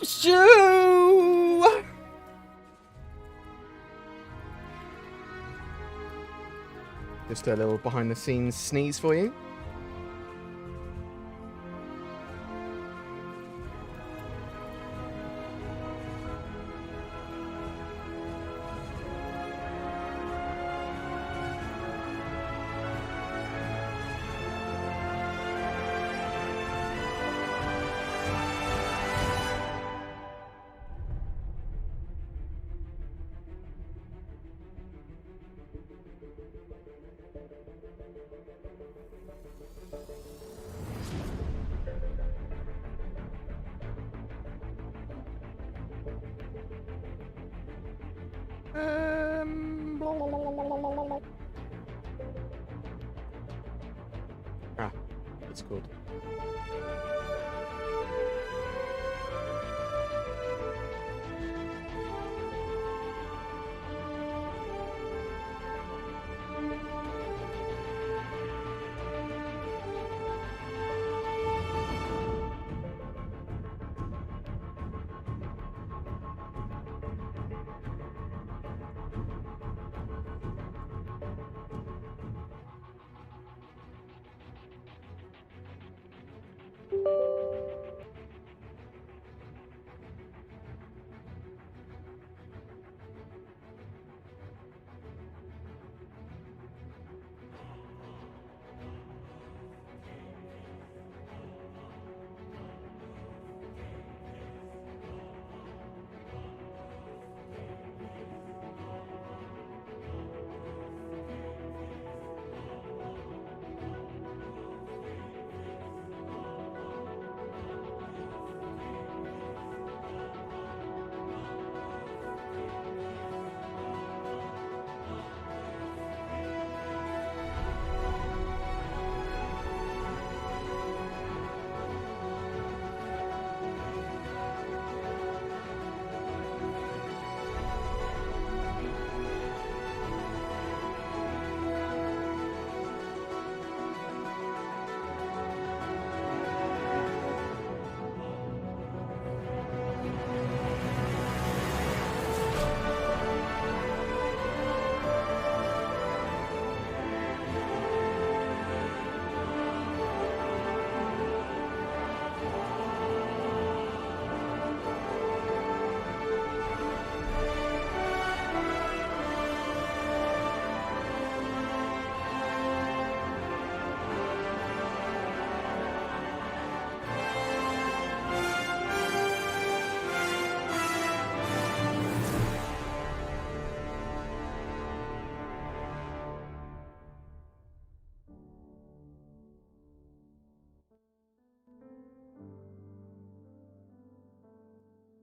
Shoo! Just a little behind the scenes sneeze for you. It's good.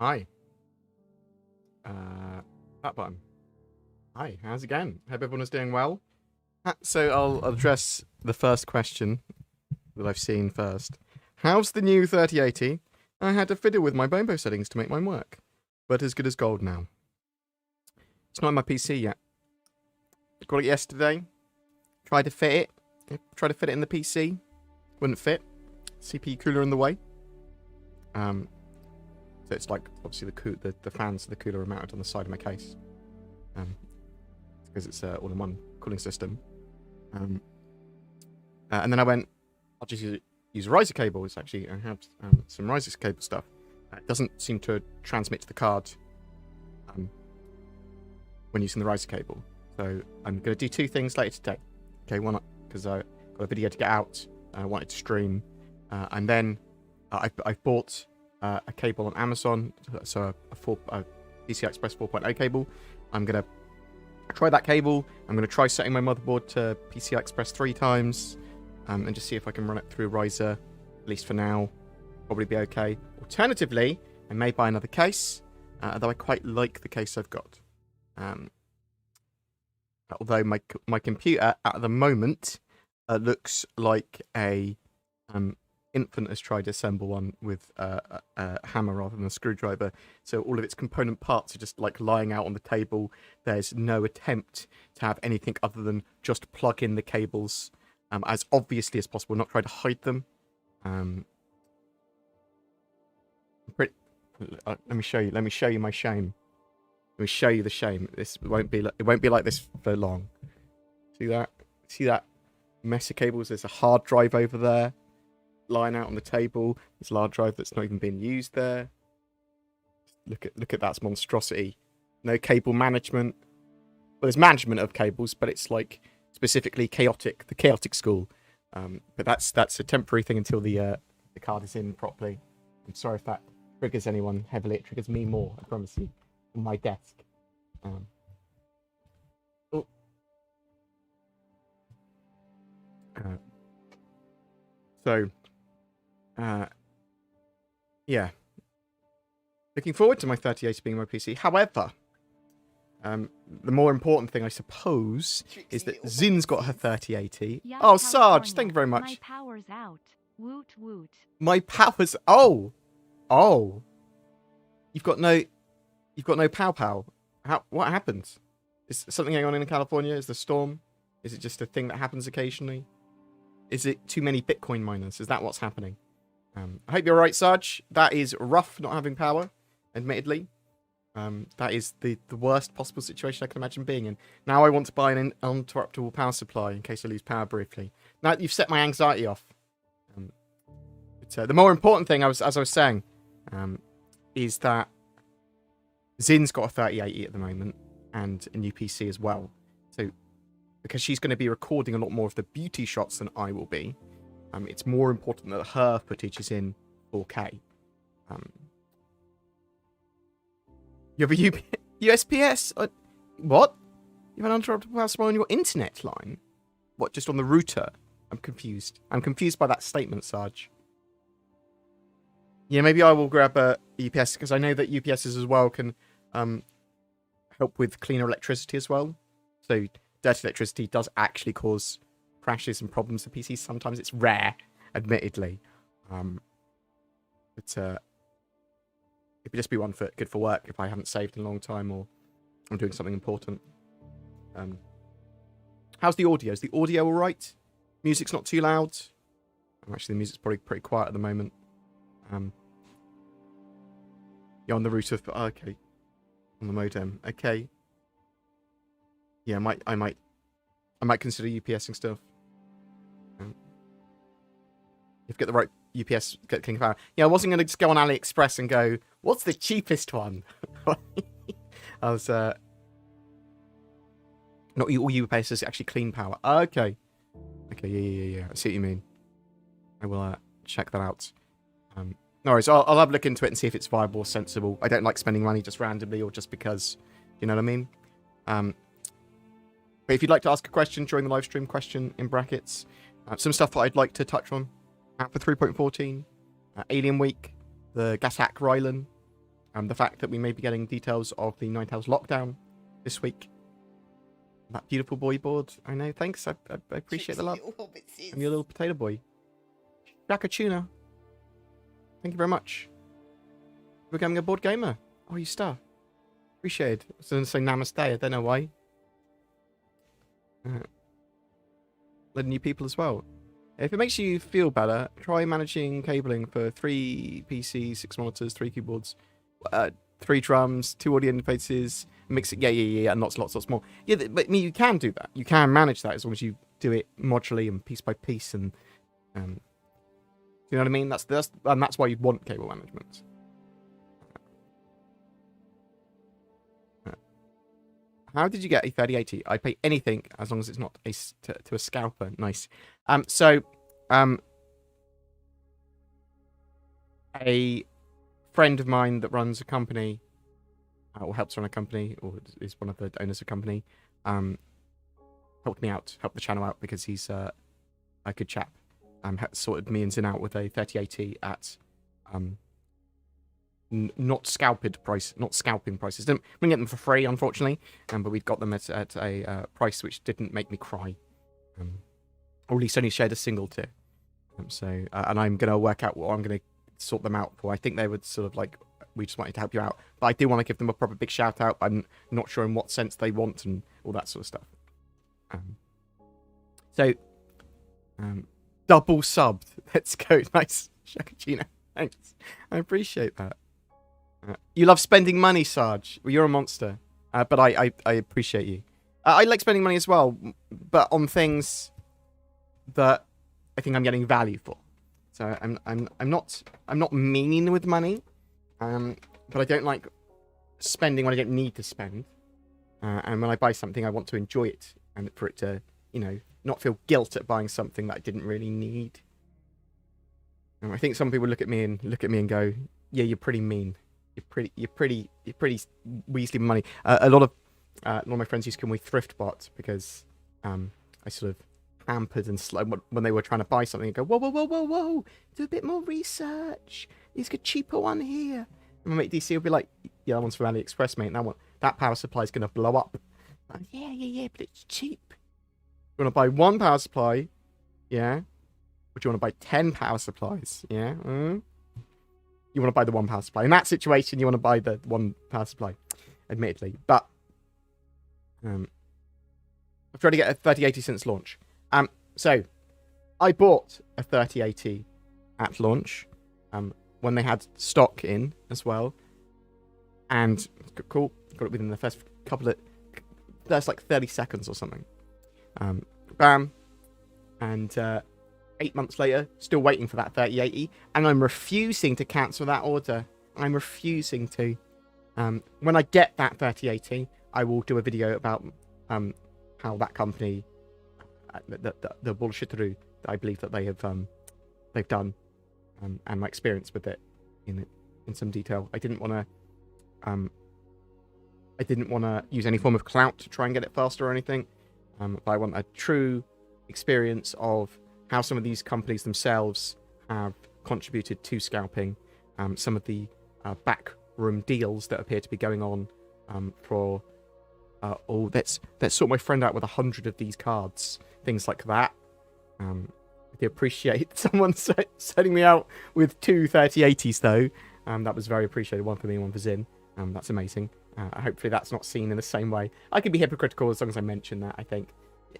Hi. That button. Hi, how's it going? Hope everyone is doing well. So I'll address the first question that I've seen first. How's the new 3080? I had to fiddle with my Bombo settings to make mine work, but as good as gold now. It's not on my PC yet. Got it yesterday. Tried to fit it. Tried to fit it in the PC. Wouldn't fit. CPU cooler in the way. So it's like, obviously, the fans of the cooler are mounted on the side of my case. Because it's all-in-one cooling system. And then I went, I'll just use a riser cable. It's actually, I have some riser cable stuff. It doesn't seem to transmit to the card when using the riser cable. So I'm going to do two things later today. Okay, one, because I got a video to get out. I wanted to stream. And then I've bought a cable on Amazon, so a PCI Express 4.0 cable. I'm going to try that cable. I'm going to try setting my motherboard to PCI Express 3 times and just see if I can run it through riser, at least for now. Probably be okay. Alternatively, I may buy another case, although I quite like the case I've got. Although my computer at the moment looks like a infant has tried to assemble one with a hammer rather than a screwdriver. So all of its component parts are just like lying out on the table. There's no attempt to have anything other than just plug in the cables as obviously as possible, not try to hide them. Let me show you. Let me show you my shame. Let me show you the shame. This won't be. It won't be like this for long. See that? See that mess of cables? There's a hard drive over there, lying out on the table. There's a hard drive that's not even being used there. Look at that monstrosity. No cable management. Well, there's management of cables, but it's like specifically chaotic. The chaotic school. But that's a temporary thing until the card is in properly. I'm sorry if that triggers anyone heavily. It triggers me more, I promise you, on my desk. Oh. Yeah. Looking forward to my 3080 being my PC. However, the more important thing, I suppose, is that Zin's got her 3080. Oh, Sarge, thank you very much. My power's out. Woot woot. My power's... Oh! Oh! You've got no pow pow. What happened? Is something going on in California? Is the storm? Is it just a thing that happens occasionally? Is it too many Bitcoin miners? Is that what's happening? I hope you're right, Sarge. That is rough not having power, admittedly. That is the worst possible situation I can imagine being in. Now I want to buy an uninterruptible power supply in case I lose power briefly. Now you've set my anxiety off. But the more important thing, as I was saying, is that Zin's got a 3080 at the moment and a new PC as well. So because she's going to be recording a lot more of the beauty shots than I will be, it's more important that her footage is in 4K. You have a USPS? What? You have an uninterruptible power supply on your internet line? What, just on the router? I'm confused. I'm confused by that statement, Sarge. Yeah, maybe I will grab a UPS, because I know that UPSs as well can help with cleaner electricity as well. So dirty electricity does actually cause crashes and problems to PCs. Sometimes it's rare, admittedly. But it would just be one for good for work if I haven't saved in a long time or I'm doing something important. How's the audio? Is the audio all right? Music's not too loud? Actually, the music's probably pretty quiet at the moment. You're on the router. Oh, okay. On the modem. Okay. Yeah, I might consider UPSing stuff. If you get the right UPS, get clean power. Yeah, I wasn't going to just go on AliExpress and go, what's the cheapest one? I was not all UPS is actually clean power. Okay. Okay, yeah. I see what you mean. I will check that out. No worries, I'll have a look into it and see if it's viable or sensible. I don't like spending money just randomly or just because, you know what I mean? But if you'd like to ask a question during the live stream, question in brackets. Some stuff that I'd like to touch on for 3.14. Alien Week, the gas hack Rylan, the fact that we may be getting details of the Ninetales lockdown this week. That beautiful boy board, I know, thanks, I appreciate the love. And your little potato boy. Tuna. Thank you very much for becoming a board gamer. Oh, you star. Appreciate it. I was going to say namaste. I don't know why. Letting new people as well. If it makes you feel better, try managing cabling for 3 PCs, 6 monitors, 3 keyboards, 3 drums, 2 audio interfaces, mix it. Yeah, and lots more. Yeah, but I mean, you can do that. You can manage that as long as you do it modularly and piece by piece and. You know what I mean? That's why you'd want cable management. How did you get a 3080? I pay anything as long as it's not to a scalper. Nice. A friend of mine that runs a company, or helps run a company, or is one of the owners of a company, helped me out, helped the channel out because he's a good chap. Sorted me and Zin out with a 3080 at not scalping prices. Didn't get them for free, unfortunately, but we got them at a price which didn't make me cry, or at least only shared a single tier. And I'm gonna work out what I'm gonna sort them out for. I think they would sort of like, we just wanted to help you out, but I do want to give them a proper big shout out. I'm not sure in what sense they want and all that sort of stuff. Double subbed. Let's go. Nice. Shakachino. Thanks. I appreciate that. You love spending money, Sarge. Well, you're a monster. But I appreciate you. I like spending money as well, but on things that I think I'm getting value for. So I'm not mean with money, but I don't like spending when I don't need to spend. And when I buy something, I want to enjoy it, and for it to, not feel guilt at buying something that I didn't really need. I think some people look at me and go, "Yeah, you're pretty mean. You're pretty weaselly money." A lot of my friends used to call me ThriftBot because I sort of hampered and slow when they were trying to buy something and go, whoa, do a bit more research. There's a cheaper one here. And my mate DC will be like, yeah, that one's from AliExpress, mate. That power supply is going to blow up. Like, yeah, but it's cheap. You want to buy one power supply, yeah? Or do you want to buy 10 power supplies, yeah? You want to buy the one power supply. In that situation, you want to buy the one power supply, admittedly. But I've tried to get a 3080 since launch. So I bought a 3080 at launch, when they had stock in as well, and cool, got it within the first like 30 seconds or something. Bam, and 8 months later, still waiting for that 3080, and I'm refusing to cancel that order. I'm refusing to. When I get that 3080, I will do a video about how that company, the bullshittery that I believe that they've done, and my experience with it in some detail. I didn't want to use any form of clout to try and get it faster or anything, but I want a true experience of how some of these companies themselves have contributed to scalping, some of the backroom deals that appear to be going on for let's sort my friend out with 100 of these cards, things like that. I appreciate someone setting me out with 2 3080s though. That was very appreciated. One for me, one for Zin. That's amazing. Hopefully that's not seen in the same way. I can be hypocritical as long as I mention that. I think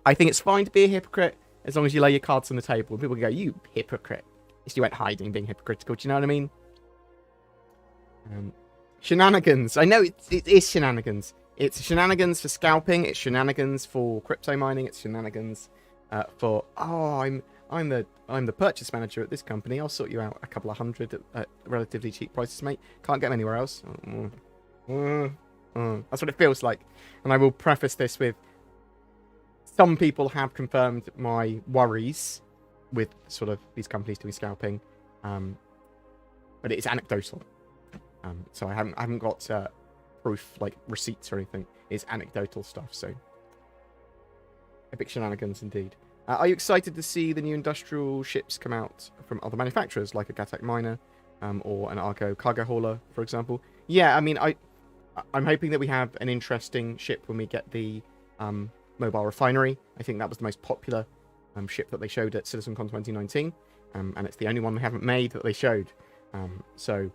it's fine to be a hypocrite as long as you lay your cards on the table. People can go, "You hypocrite." At least you went hiding being hypocritical. Do you know what I mean? Shenanigans. I know it is shenanigans. It's shenanigans for scalping. It's shenanigans for crypto mining. It's shenanigans for I'm the purchase manager at this company. I'll sort you out a couple of hundred at relatively cheap prices, mate. Can't get them anywhere else. That's what it feels like. And I will preface this with, some people have confirmed my worries with sort of these companies doing scalping, but it's anecdotal. So I haven't got proof, like receipts or anything. It's anecdotal stuff. So epic shenanigans indeed. Are you excited to see the new industrial ships come out from other manufacturers, like a Gattac miner, or an Argo cargo hauler, for example? Yeah, I mean, I'm hoping that we have an interesting ship when we get the mobile refinery. I think that was the most popular ship that they showed at CitizenCon 2019, and it's the only one they haven't made that they showed. So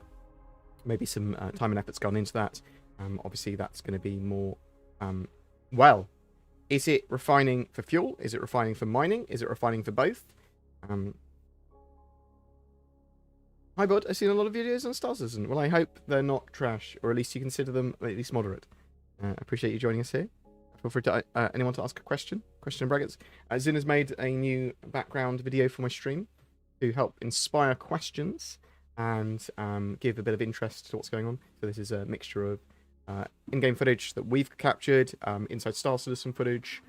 maybe some time and effort's gone into that. Obviously, that's going to be more well. Is it refining for fuel? Is it refining for mining? Is it refining for both? Hi, bud. I've seen a lot of videos on Star Citizen. Well, I hope they're not trash, or at least you consider them at least moderate. I appreciate you joining us here. Feel free to anyone to ask a question in brackets. Zin has made a new background video for my stream to help inspire questions and give a bit of interest to what's going on. So this is a mixture of in-game footage that we've captured, inside Star Citizen footage,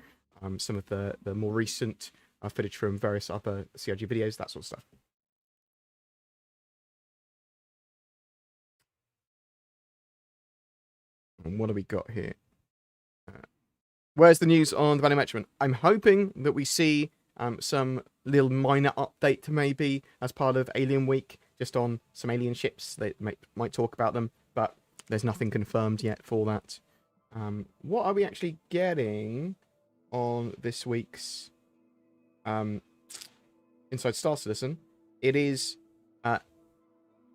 some of the more recent footage from various other CRG videos, that sort of stuff. And what do we got here? Where's the news on the Value Measurement? I'm hoping that we see some little minor update to maybe as part of Alien Week, just on some alien ships. They might talk about them, but there's nothing confirmed yet for that. What are we actually getting on this week's Inside Star Citizen? It is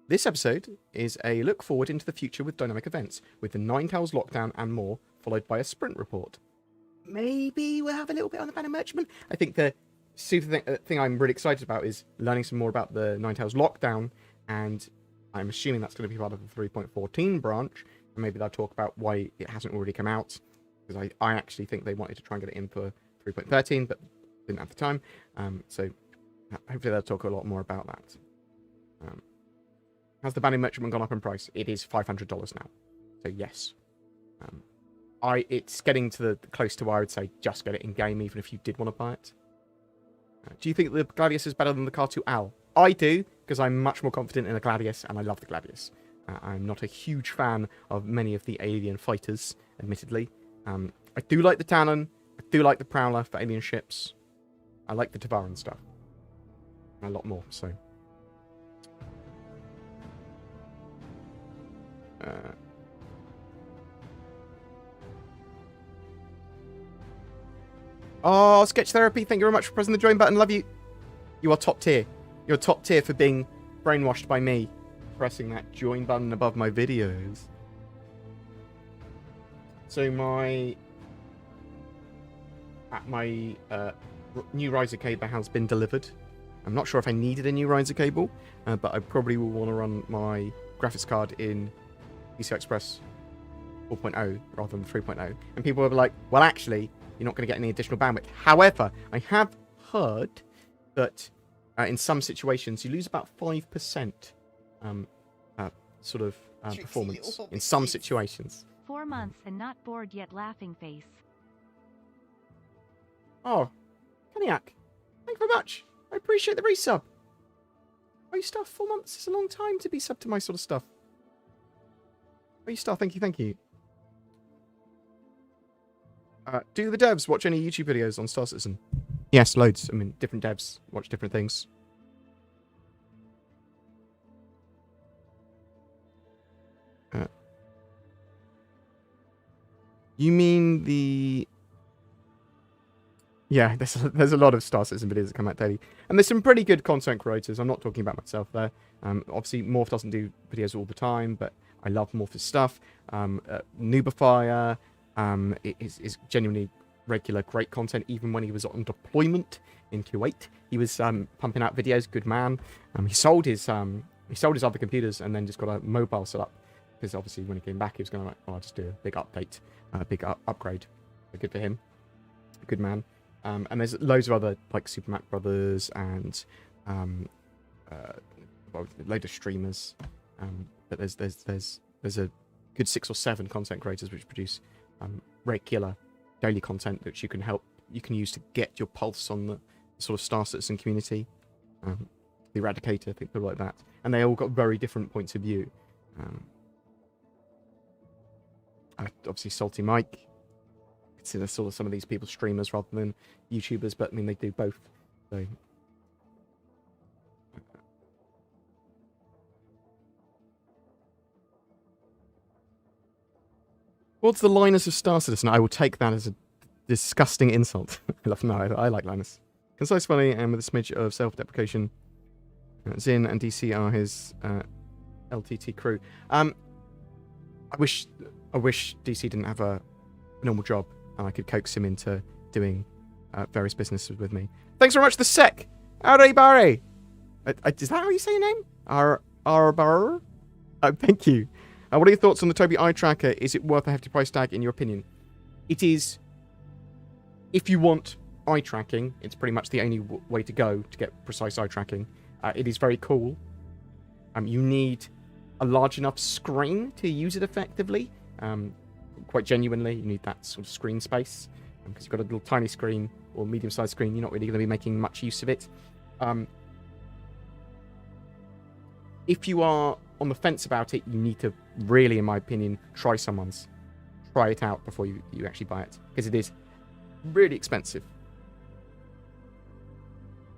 this episode is a look forward into the future with dynamic events, with the Nine Tails lockdown and more, followed by a sprint report. Maybe we'll have a little bit on the banner merchant. I think the super thing I'm really excited about is learning some more about the Nine Tails lockdown and I'm assuming that's going to be part of the 3.14 branch, and maybe they'll talk about why it hasn't already come out, because I actually think they wanted to try and get it in for 3.13, but didn't have the time. So hopefully they'll talk a lot more about that. Has the Banning Merchantman gone up in price? It is $500 now. So yes. It's getting to the close to where I would say just get it in game, even if you did want to buy it. Do you think the Gladius is better than the Car 2 Al? I do, because I'm much more confident in the Gladius, and I love the Gladius. I'm not a huge fan of many of the alien fighters, admittedly. I do like the Talon. I do like the Prowler for alien ships. I like the Tavaran stuff. A lot more, so. Oh, Sketch Therapy, thank you very much for pressing the join button. Love you. You are top tier. You're top tier for being brainwashed by me, pressing that join button above my videos. So my new riser cable has been delivered. I'm not sure if I needed a new riser cable, but I probably will want to run my graphics card in PCI Express 4.0 rather than 3.0. And people will be like, well, actually, you're not going to get any additional bandwidth. However, I have heard that in some situations you lose about 5% sort of performance in some situations. 4 months and not bored yet, laughing face. Oh, Keniak, thank you very much. I appreciate the resub. Oh, you stuff 4 months is a long time to be sub to my sort of stuff. Oh, you stuff, thank you. Do the devs watch any YouTube videos on Star Citizen? Yes, loads. I mean, different devs watch different things. You mean the... Yeah, there's a lot of Star Citizen videos that come out daily. And there's some pretty good content creators. I'm not talking about myself there. Obviously, Morph doesn't do videos all the time, but I love Morph's stuff. Noobifier is genuinely regular, great content. Even when he was on deployment in Kuwait, he was pumping out videos. Good man. He sold his other computers and then just got a mobile set up. Because obviously when he came back, he was going to like, well, I'll just do a big update, a big upgrade. So good for him. Good man. And there's loads of other like Super Mac Brothers and a load of streamers. But there's a good 6 or 7 content creators which produce regular daily content that you can use to get your pulse on the sort of Star Citizen community. The Eradicator, people like that, and they all got very different points of view. Obviously, Salty Mike. Consider sort of some of these people streamers rather than YouTubers, but I mean they do both. So. What's the Linus of Star Citizen? I will take that as a disgusting insult. I like Linus. Concise, funny, and with a smidge of self-deprecation. Zin and DC are his LTT crew. I wish DC didn't have a normal job and I could coax him into doing various businesses with me. Thanks very much, the Sec. Howdy, Barry. Is that how you say your name? Arbar? Thank you. What are your thoughts on the Tobii eye tracker? Is it worth a hefty price tag, in your opinion? It is. If you want eye tracking, it's pretty much the only way to go to get precise eye tracking. It is very cool. You need a large enough screen to use it effectively. Quite genuinely, you need that sort of screen space. Because you've got a little tiny screen or medium-sized screen, you're not really going to be making much use of it. If you are on the fence about it, you need to really, in my opinion, try it out before you actually buy it. Because it is really expensive.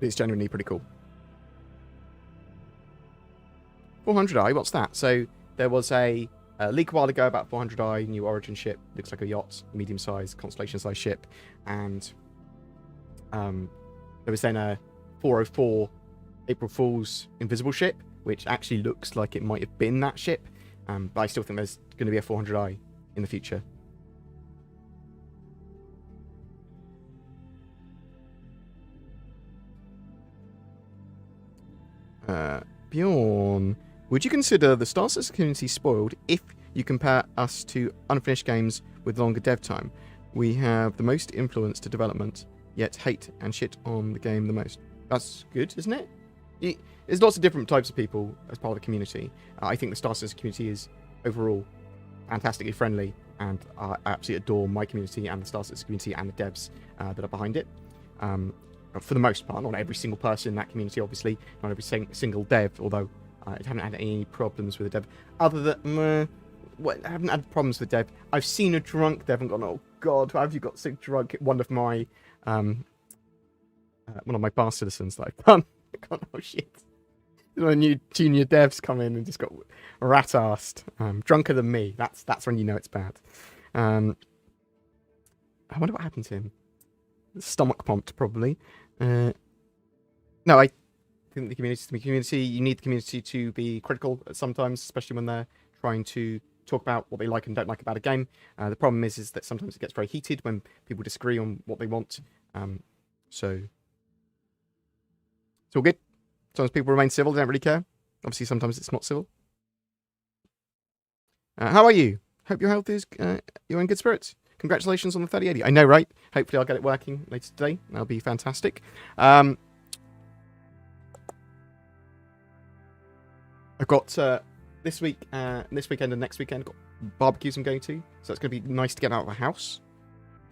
It's genuinely pretty cool. 400i, what's that? So there was a leak a while ago about 400i, new Origin ship. Looks like a yacht, medium-sized, constellation-sized ship. And there was then a 404 April Fool's invisible ship, which actually looks like it might have been that ship. But I still think there's going to be a 400i in the future. Bjorn, Would you consider the Star Citizen community spoiled if you compare us to unfinished games with longer dev time? We have the most influence to development, yet hate and shit on the game the most. That's good, isn't it? There's lots of different types of people as part of the community. I think the Star Citizen community is overall fantastically friendly, and I absolutely adore my community and the Star Citizen community and the devs that are behind it. For the most part, not every single person in that community, obviously, not every single dev, although I haven't had any problems with the dev. Other than, I haven't had problems with dev. I've seen a drunk dev and gone, oh god, why have you got so drunk? One of my bar citizens that I've done. God, oh shit. New junior devs come in and just got rat-assed. Drunker than me. That's when you know it's bad. I wonder what happened to him. Stomach pumped, probably. No, I think the community, you need the community to be critical sometimes, especially when they're trying to talk about what they like and don't like about a game. The problem is that sometimes it gets very heated when people disagree on what they want. So it's all good. Sometimes people remain civil, they don't really care. Obviously, sometimes it's not civil. How are you? Hope your health is, you're in good spirits. Congratulations on the 3080. I know, right? Hopefully I'll get it working later today. That'll be fantastic. I've got this weekend and next weekend, got barbecues I'm going to. So it's going to be nice to get out of the house.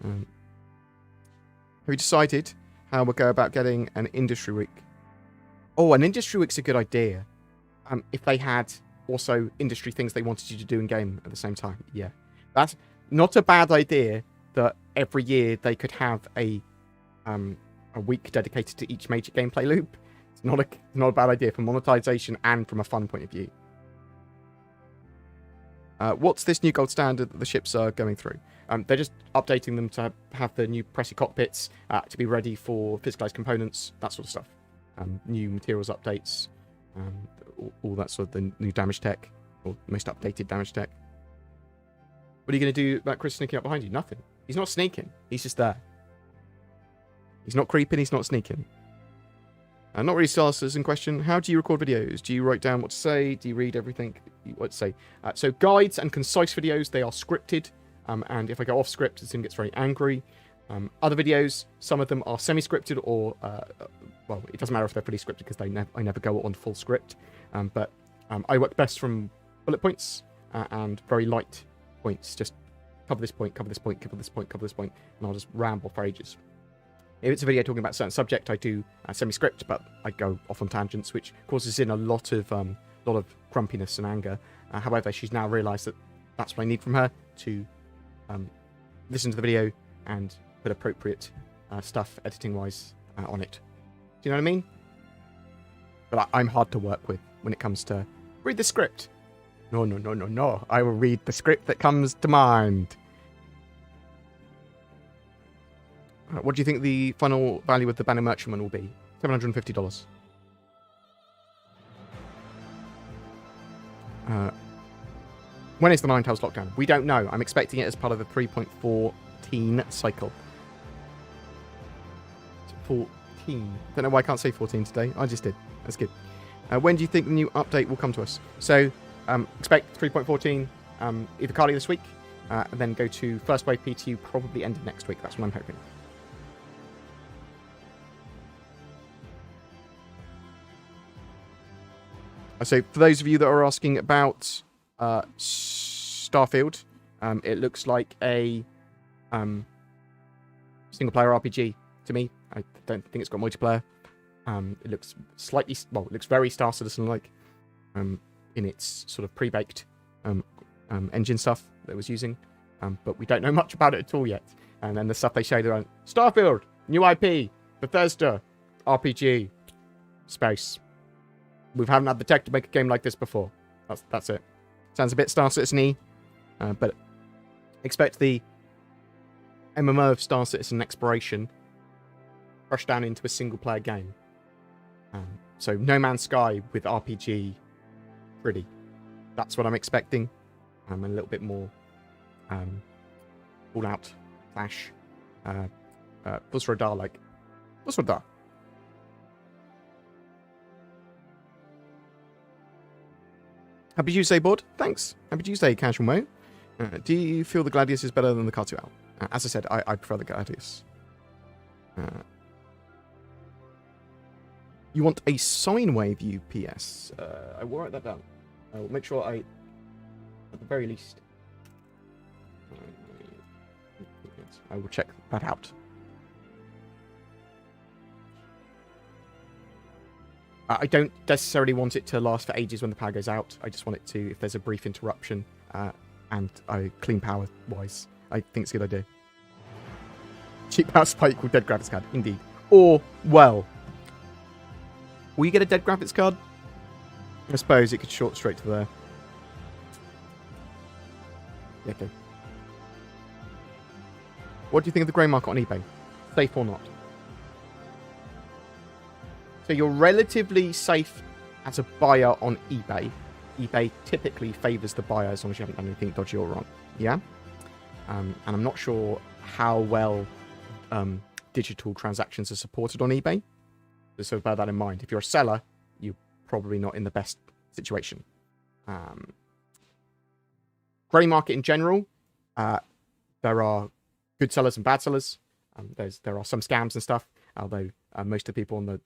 Have you decided how we'll go about getting an industry week? Oh, an industry week's a good idea. If they had also industry things they wanted you to do in game at the same time. Yeah. That's not a bad idea that every year they could have a week dedicated to each major gameplay loop. It's not a bad idea for monetization and from a fun point of view. What's this new gold standard that the ships are going through? They're just updating them to have the new pressy cockpits to be ready for physicalized components, that sort of stuff. New materials updates, all that sort of the new damage tech, or most updated damage tech. What are you going to do about Chris sneaking up behind you? Nothing. He's not sneaking. He's just there. He's not creeping. He's not sneaking. Not really Star Citizen question. How do you record videos? Do you write down what to say? Do you read everything what to say? So guides and concise videos, they are scripted. And if I go off script, the sim gets very angry. Other videos, some of them are semi-scripted or, well, it doesn't matter if they're fully scripted because I never go on full script. But I work best from bullet points and very light points. Just cover this point, cover this point, cover this point, cover this point, and I'll just ramble for ages. If it's a video talking about a certain subject, I do semi-script, but I go off on tangents, which causes in a lot of grumpiness and anger. However, she's now realised that that's what I need from her to listen to the video and put appropriate stuff, editing-wise, on it. Do you know what I mean? But I'm hard to work with when it comes to read the script. No. I will read the script that comes to mind. What do you think the final value of the Banner Merchantman will be? $750. When is the Nine Tails lockdown? We don't know. I'm expecting it as part of the 3.14 cycle. 14. Don't know why I can't say 14 today. I just did. That's good. When do you think the new update will come to us? So, expect 3.14 either Carly this week, and then go to First Wave PTU probably end of next week. That's what I'm hoping. So, for those of you that are asking about Starfield, it looks like a single-player RPG to me. I don't think it's got multiplayer. It looks slightly, well, it looks very Star Citizen-like in its sort of pre-baked engine stuff that it was using, but we don't know much about it at all yet. And then the stuff they showed around Starfield, new IP, Bethesda, RPG, space. We haven't had the tech to make a game like this before. That's it. Sounds a bit Star Citizen-y, but expect the MMO of Star Citizen exploration rushed down into a single-player game. So No Man's Sky with RPG, pretty. That's what I'm expecting. A little bit more Fallout, Flash, Busradar like. Busradar. Happy Tuesday, Board. Thanks. Happy Tuesday, Casual Mo. Do you feel the Gladius is better than the K2L? As I said, I prefer the Gladius. You want a sine wave UPS? I will write that down. I will make sure at the very least, I will check that out. I don't necessarily want it to last for ages when the power goes out. I just want it to, if there's a brief interruption, and clean power-wise, I think it's a good idea. Cheap power supply equal dead graphics card, indeed. Or, well, will you get a dead graphics card? I suppose it could short straight to there. Yeah, okay. What do you think of the grey market on eBay? Safe or not? So you're relatively safe as a buyer on eBay. eBay typically favours the buyer as long as you haven't done anything dodgy or wrong. Yeah? And I'm not sure how well digital transactions are supported on eBay. So bear that in mind. If you're a seller, you're probably not in the best situation. Grey market in general, there are good sellers and bad sellers. There are some scams and stuff, although most of the people on the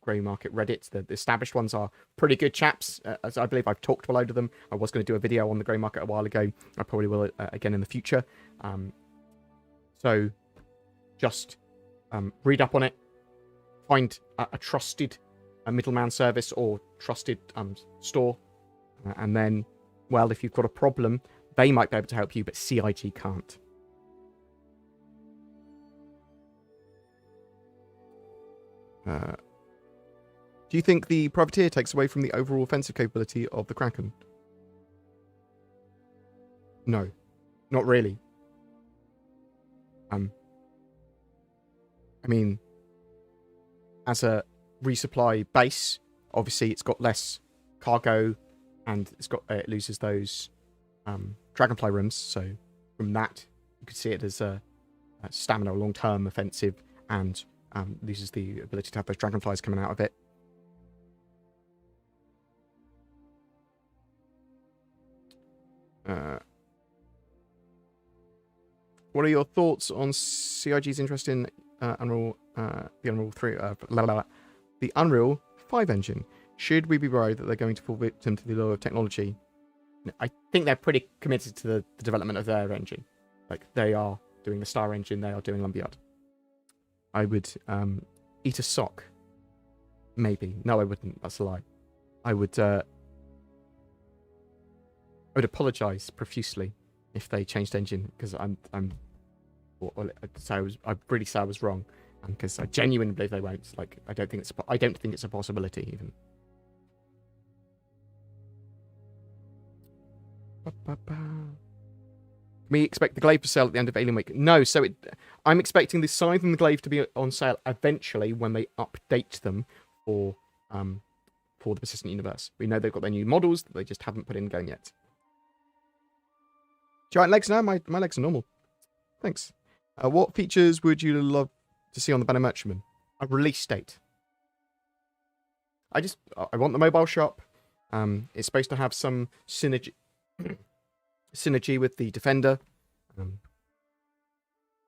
grey market Reddit, the established ones, are pretty good chaps. As I believe I've talked to a load of them. I was going to do a video on the grey market a while ago. I probably will again in the future. So just read up on it. Find a trusted middleman service or trusted store. And then, well, if you've got a problem, they might be able to help you, but CIG can't. Do you think the privateer takes away from the overall offensive capability of the Kraken? No, not really. I mean, as a resupply base, obviously it's got less cargo, and it loses those dragonfly rooms. So from that, you could see it as a stamina long-term offensive, and loses the ability to have those dragonflies coming out of it. What are your thoughts on CIG's interest in the Unreal 5 engine? Should we be worried that they're going to fall victim to the law of technology? I think they're pretty committed to the development of their engine. Like, they are doing the StarEngine, they are doing Lumberyard. I would eat a sock. Maybe. No, I wouldn't. That's a lie. I would apologise profusely if they changed engine, because I really say I was wrong, because I genuinely believe they won't. Like, I don't think it's a possibility even. Can we expect the glaive for sale at the end of Alien Week? No, so I'm expecting the scythe and the glaive to be on sale eventually when they update them for the Persistent Universe. We know they've got their new models that they just haven't put in game yet. Giant legs now? My legs are normal. Thanks. What features would you love to see on the Banner Merchantman? A release date. I want the mobile shop. It's supposed to have some synergy with the Defender.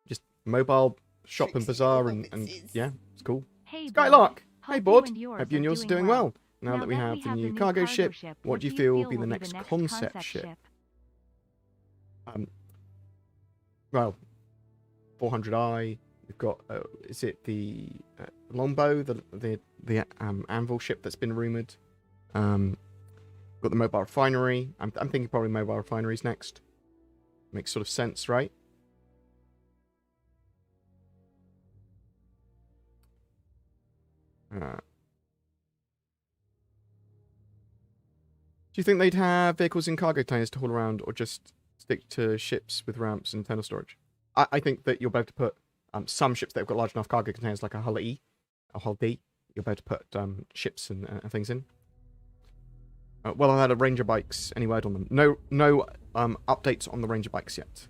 Just mobile shop and bazaar, and yeah, it's cool. Hey, Skylark! Hey, Board! Hope you Hope you and yours are doing well. Now that we have the new cargo ship, what do you feel will be the next concept ship? Well, 400i. We've got is it the longbow, the anvil ship that's been rumored? Got the mobile refinery. I'm thinking probably mobile refineries next. Makes sort of sense, right? Do you think they'd have vehicles in cargo containers to haul around, or just stick to ships with ramps and internal storage? I think that you'll be able to put some ships that have got large enough cargo containers, like a Hull E, a Hull D. You'll be able to put ships and things in. Well, I had a Ranger bikes. Any word on them? No updates on the Ranger bikes yet.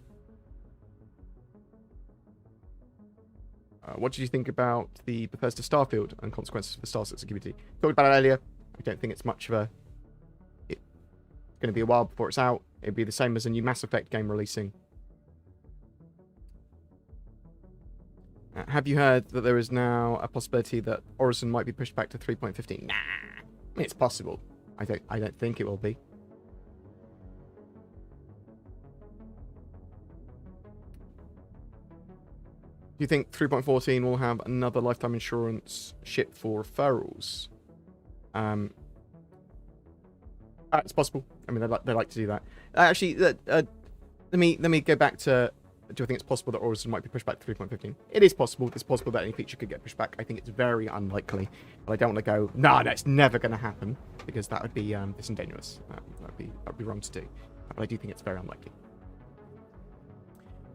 What did you think about the Bethesda Starfield and consequences for the Star Citizen community? Talked about it earlier. I don't think it's much of a... going to be a while before it's out. It'd be the same as a new Mass Effect game releasing. Have you heard that there is now a possibility that Horizon might be pushed back to 3.15? Nah, it's possible. I don't think it will be. Do you think 3.14 will have another lifetime insurance ship for referrals? It's possible. I mean, they like to do that. Actually, let me go back to. Do I think it's possible that Horizon might be pushed back to 3.15? It is possible. It's possible that any feature could get pushed back. I think it's very unlikely. But I don't want to go, no, it's never going to happen, because that would be disingenuous. That would be wrong to do. But I do think it's very unlikely.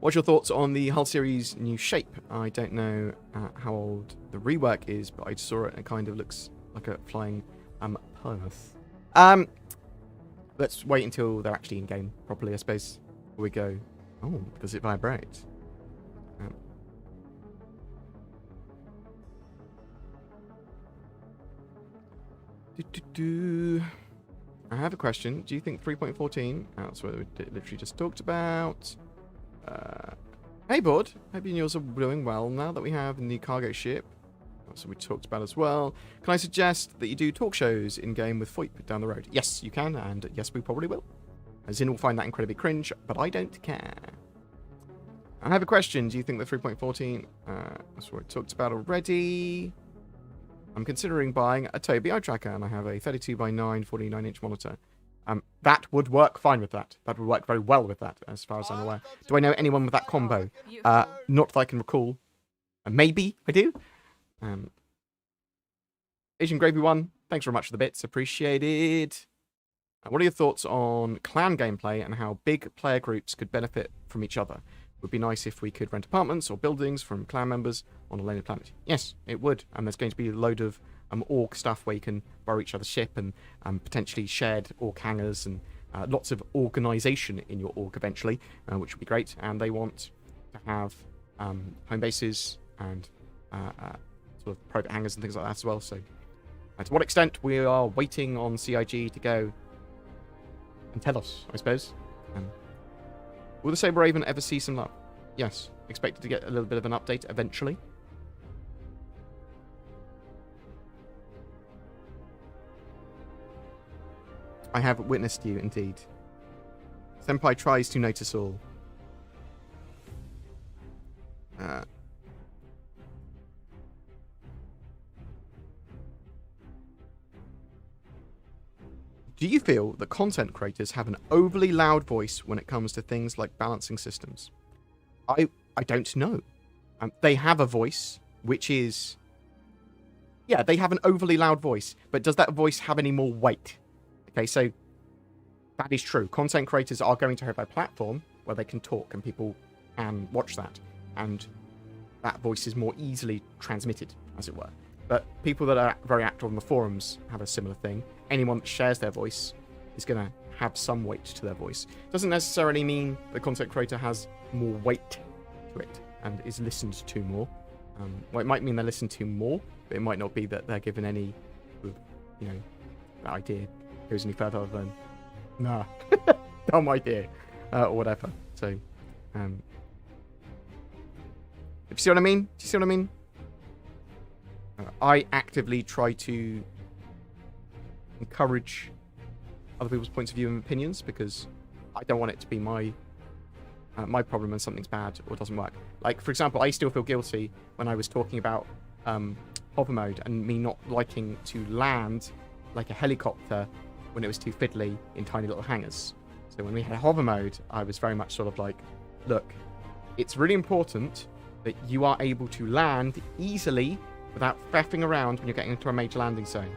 What's your thoughts on the Hull series' new shape? I don't know how old the rework is, but I saw it and it kind of looks like a flying purse. Let's wait until they're actually in game properly, I suppose. Here we go. Oh, does it vibrate? I have a question. Do you think 3.14? That's what we literally just talked about. Hey, Bored. Hope you and yours are doing well now that we have the cargo ship. That's what we talked about as well. Can I suggest that you do talk shows in-game with FOIP down the road? Yes, you can, and yes, we probably will. Zin will find that incredibly cringe, but I don't care. I have a question. Do you think that 3.14... that's what we talked about already. I'm considering buying a Tobii eye tracker, and I have a 32:9 49-inch monitor. That would work fine with that. That would work very well with that, as far as I'm aware. Do I know anyone with that combo? Not that I can recall. Maybe I do. Asian Gravy 1, thanks very much for the bits. Appreciated. What are your thoughts on clan gameplay and how big player groups could benefit from each other? It would be nice if we could rent apartments or buildings from clan members on a lonely planet. Yes, it would. And there's going to be a load of org stuff where you can borrow each other's ship and potentially shared org hangars and lots of organisation in your org eventually, which would be great. And they want to have home bases and sort of private hangars and things like that as well. So to what extent we are waiting on CIG to go and tell us, I suppose. Will the Saber Raven ever see some love? Yes. Expected to get a little bit of an update eventually. I have witnessed you, indeed. Senpai tries to notice all. Do you feel that content creators have an overly loud voice when it comes to things like balancing systems? I don't know. They have a voice, which is... Yeah, they have an overly loud voice, but does that voice have any more weight? Okay, so that is true. Content creators are going to have a platform where they can talk and people can watch that. And that voice is more easily transmitted, as it were. But people that are very active on the forums have a similar thing. Anyone that shares their voice is going to have some weight to their voice. Doesn't necessarily mean the content creator has more weight to it and is listened to more. Well, it might mean they're listened to more, but it might not be that they're given any, that idea goes any further than, nah, dumb idea, or whatever. So, if you see what I mean? Do you see what I mean? I actively try to encourage other people's points of view and opinions because I don't want it to be my problem when something's bad or doesn't work. Like, for example, I still feel guilty when I was talking about hover mode and me not liking to land like a helicopter when it was too fiddly in tiny little hangars. So when we had hover mode, I was very much sort of like, look, it's really important that you are able to land easily without faffing around when you're getting into a major landing zone.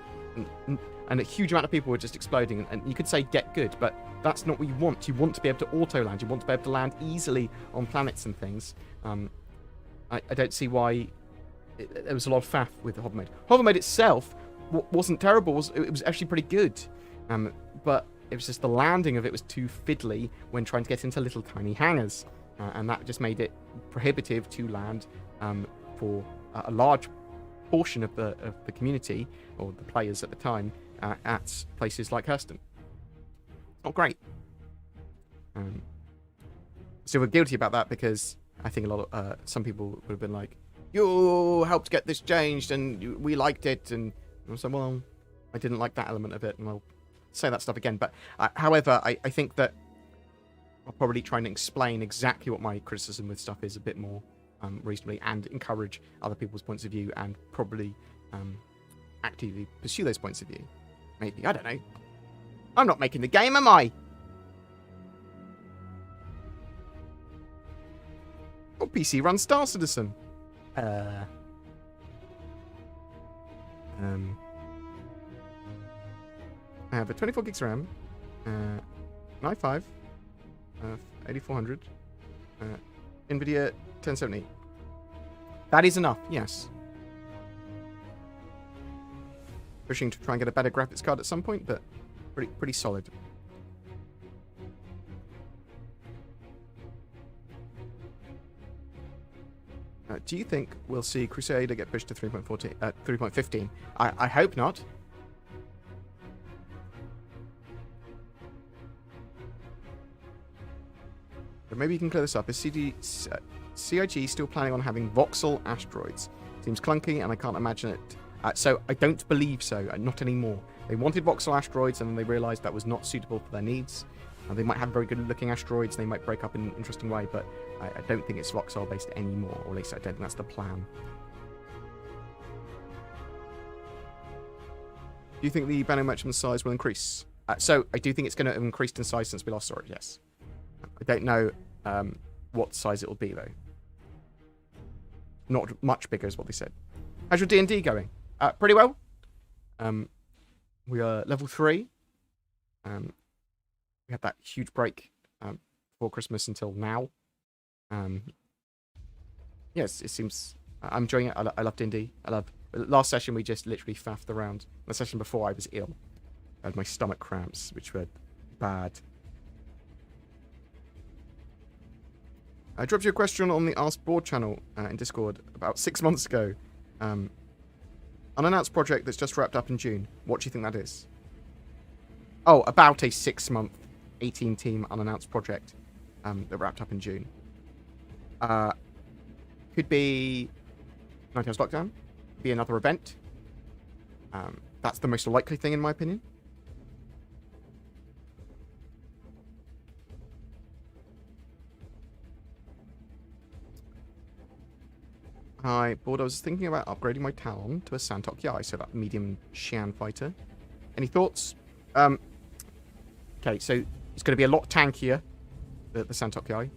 And a huge amount of people were just exploding. And you could say get good, but that's not what you want. You want to be able to auto-land. You want to be able to land easily on planets and things. I don't see why there was a lot of faff with the hover mode. Hover mode itself wasn't terrible. It was actually pretty good. But it was just the landing of it was too fiddly when trying to get into little tiny hangars. And that just made it prohibitive to land for a large portion of the community or the players at the time at places like Hurston. Not great. So we're guilty about that because I think a lot of some people would have been like, you helped get this changed and we liked it, and I was like, well, I didn't like that element of it, and I'll say that stuff again. But however, I think that I'll probably try and explain exactly what my criticism with stuff is a bit more reasonably, and encourage other people's points of view, and probably actively pursue those points of view. Maybe, I don't know. I'm not making the game, am I? What PC runs Star Citizen? I have a 24 gigs RAM, an i5, 8400, NVIDIA 1070. That is enough, yes. Pushing to try and get a better graphics card at some point, but pretty solid. Do you think we'll see Crusader get pushed to 3.15? I hope not. But maybe you can clear this up. Is CIG still planning on having voxel asteroids? Seems clunky, and I can't imagine it. So I don't believe so. Not anymore. They wanted voxel asteroids, and then they realised that was not suitable for their needs. They might have very good-looking asteroids. They might break up in an interesting way, but I don't think it's voxel-based anymore. Or at least I don't think that's the plan. Do you think the banner merchant size will increase? So I do think it's going to have increased in size since we last saw it, yes. I don't know what size it will be, though. Not much bigger is what they said. How's your D&D going? Pretty well. We are level 3. We had that huge break before Christmas until now. Yes, it seems... I'm enjoying it. I love D&D. Last session, we just literally faffed around. The session before, I was ill. I had my stomach cramps, which were bad. I dropped you a question on the Ask Board channel in Discord about 6 months ago. Unannounced project that's just wrapped up in June. What do you think that is? Oh, about a 6-month, 18-team unannounced project that wrapped up in June. Could be 9 Hours Lockdown. Could be another event. That's the most likely thing, in my opinion. Hi, Bored. I was thinking about upgrading my Talon to a Santok Yai, so that medium Xian fighter. Any thoughts? Okay, so it's going to be a lot tankier, the Santok Yai,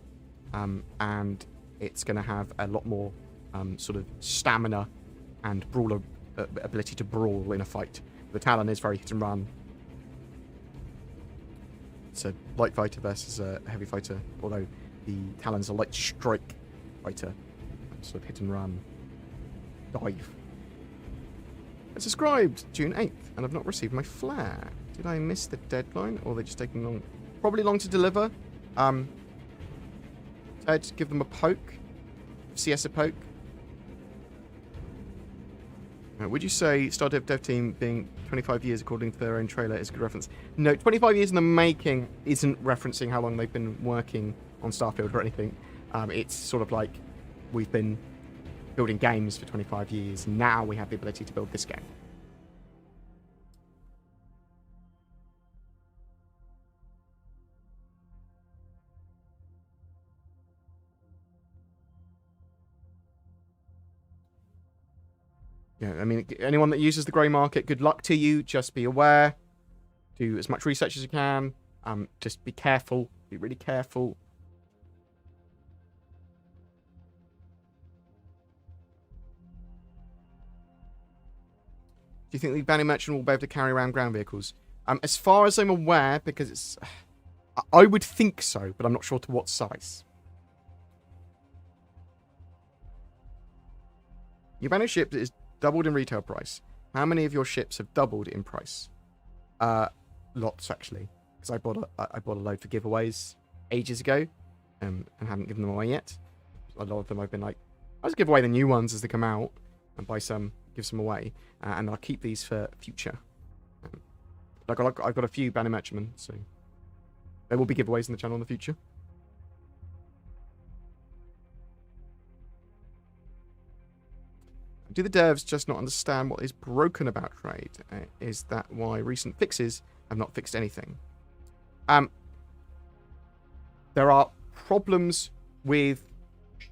and it's going to have a lot more sort of stamina and brawler ability to brawl in a fight. The Talon is very hit and run. It's a light fighter versus a heavy fighter, although the Talon's a light strike fighter. Sort of hit and run. Dive. I subscribed June 8th, and I've not received my flare. Did I miss the deadline, or are they just taking long? Probably long to deliver. Ted, give them a poke. CS a poke. Would you say Stardev dev team being 25 years according to their own trailer is a good reference? No, 25 years in the making isn't referencing how long they've been working on Starfield or anything. It's sort of like we've been building games for 25 years. Now we have the ability to build this game. Yeah, I mean, anyone that uses the grey market, good luck to you. Just be aware. Do as much research as you can. Just be careful. Be really careful. Do you think the Banner Merchant will be able to carry around ground vehicles? As far as I'm aware, because it's... I would think so, but I'm not sure to what size. Your Banner ship is doubled in retail price. How many of your ships have doubled in price? Lots, actually. Because I bought a load for giveaways ages ago, and haven't given them away yet. A lot of them I've been like, I'll just give away the new ones as they come out, and buy some, give some away, and I'll keep these for future. I've got a few Banner Merchantmen, so There will be giveaways in the channel in the future. Do the devs just not understand what is broken about trade? Is that why recent fixes have not fixed anything? There are problems with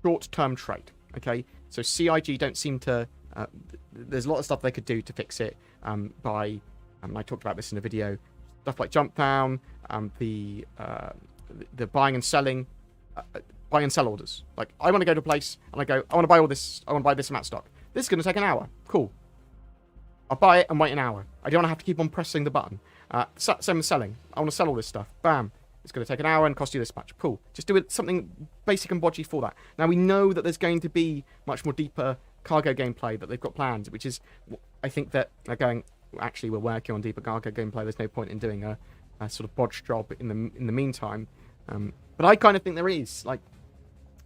short-term trade, okay? So CIG don't seem to... there's a lot of stuff they could do to fix it by... I talked about this in a video. Stuff like jump down, the buying and selling... buy and sell orders. Like, I want to go to a place, and I go, I want to buy all this, I want to buy this amount of stock. This is going to take an hour. Cool. I'll buy it and wait an hour. I don't want to have to keep on pressing the button. Same with selling. I want to sell all this stuff. Bam. It's going to take an hour and cost you this much. Cool. Just do it something basic and bodgy for that. Now, we know that there's going to be much more deeper cargo gameplay that they've got planned, which is, I think that they're going, actually, we're working on deeper cargo gameplay. There's no point in doing a sort of bodge job in the meantime. But I kind of think there is, like,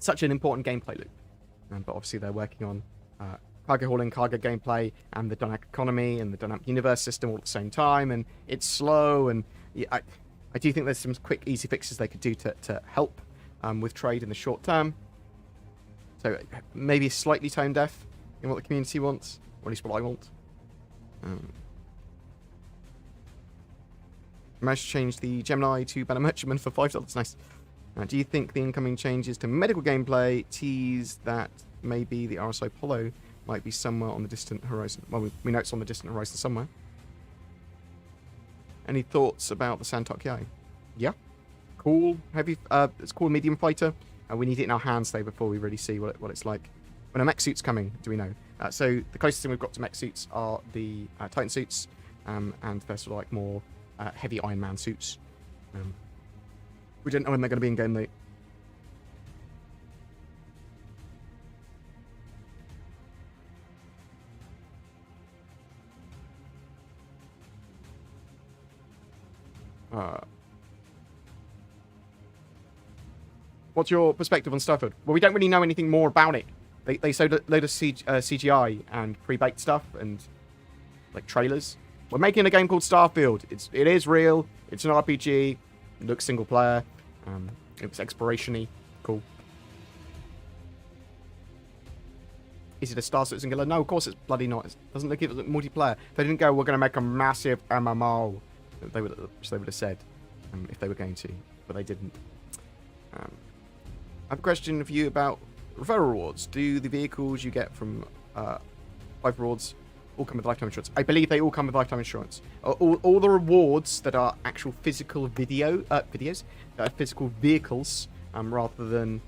such an important gameplay loop. But obviously, they're working on cargo hauling, cargo gameplay, and the dynamic economy and the dynamic universe system all at the same time, and it's slow, and yeah, I do think there's some quick, easy fixes they could do to help with trade in the short term. So maybe slightly tone deaf in what the community wants, or at least what I want. Managed to change the Gemini to Banner Merchantman for $5. Nice. Do you think the incoming changes to medical gameplay tease that maybe the RSI Polo might be somewhere on the distant horizon? Well, we know it's on the distant horizon somewhere. Any thoughts about the Santok Yai? Yeah. Cool. Heavy. It's called medium fighter. We need it in our hands, though, before we really see what it's like. When are mech suits coming, do we know? So the closest thing we've got to mech suits are the Titan suits, and they're sort of like more heavy Iron Man suits. We don't know when they're going to be in game, though. What's your perspective on Starfield? Well, we don't really know anything more about it. They showed a load of CGI and pre-baked stuff and like trailers. We're making a game called Starfield. It is real. It's an RPG. It looks single player. It was exploration-y. Cool. Is it a Star Citizen killer? No, of course it's bloody not. It doesn't look like multiplayer. They didn't go, we're going to make a massive MMO. Which they would have said if they were going to, but they didn't. I have a question for you about referral rewards. Do the vehicles you get from Life Rewards all come with lifetime insurance? I believe they all come with lifetime insurance. All the rewards that are actual physical videos, that are physical vehicles, rather than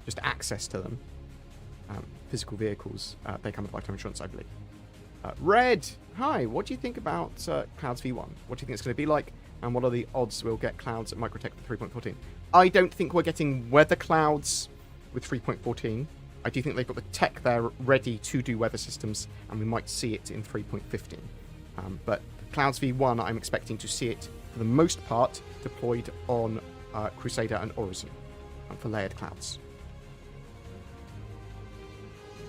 just access to them. Physical vehicles, they come with lifetime insurance, I believe. Red, hi, what do you think about Clouds V1? What do you think it's going to be like? And what are the odds we'll get Clouds at Microtech for 3.14? I don't think we're getting weather clouds with 3.14. I do think they've got the tech there ready to do weather systems, and we might see it in 3.15. But Clouds V1, I'm expecting to see it, for the most part, deployed on Crusader and Orison for layered clouds.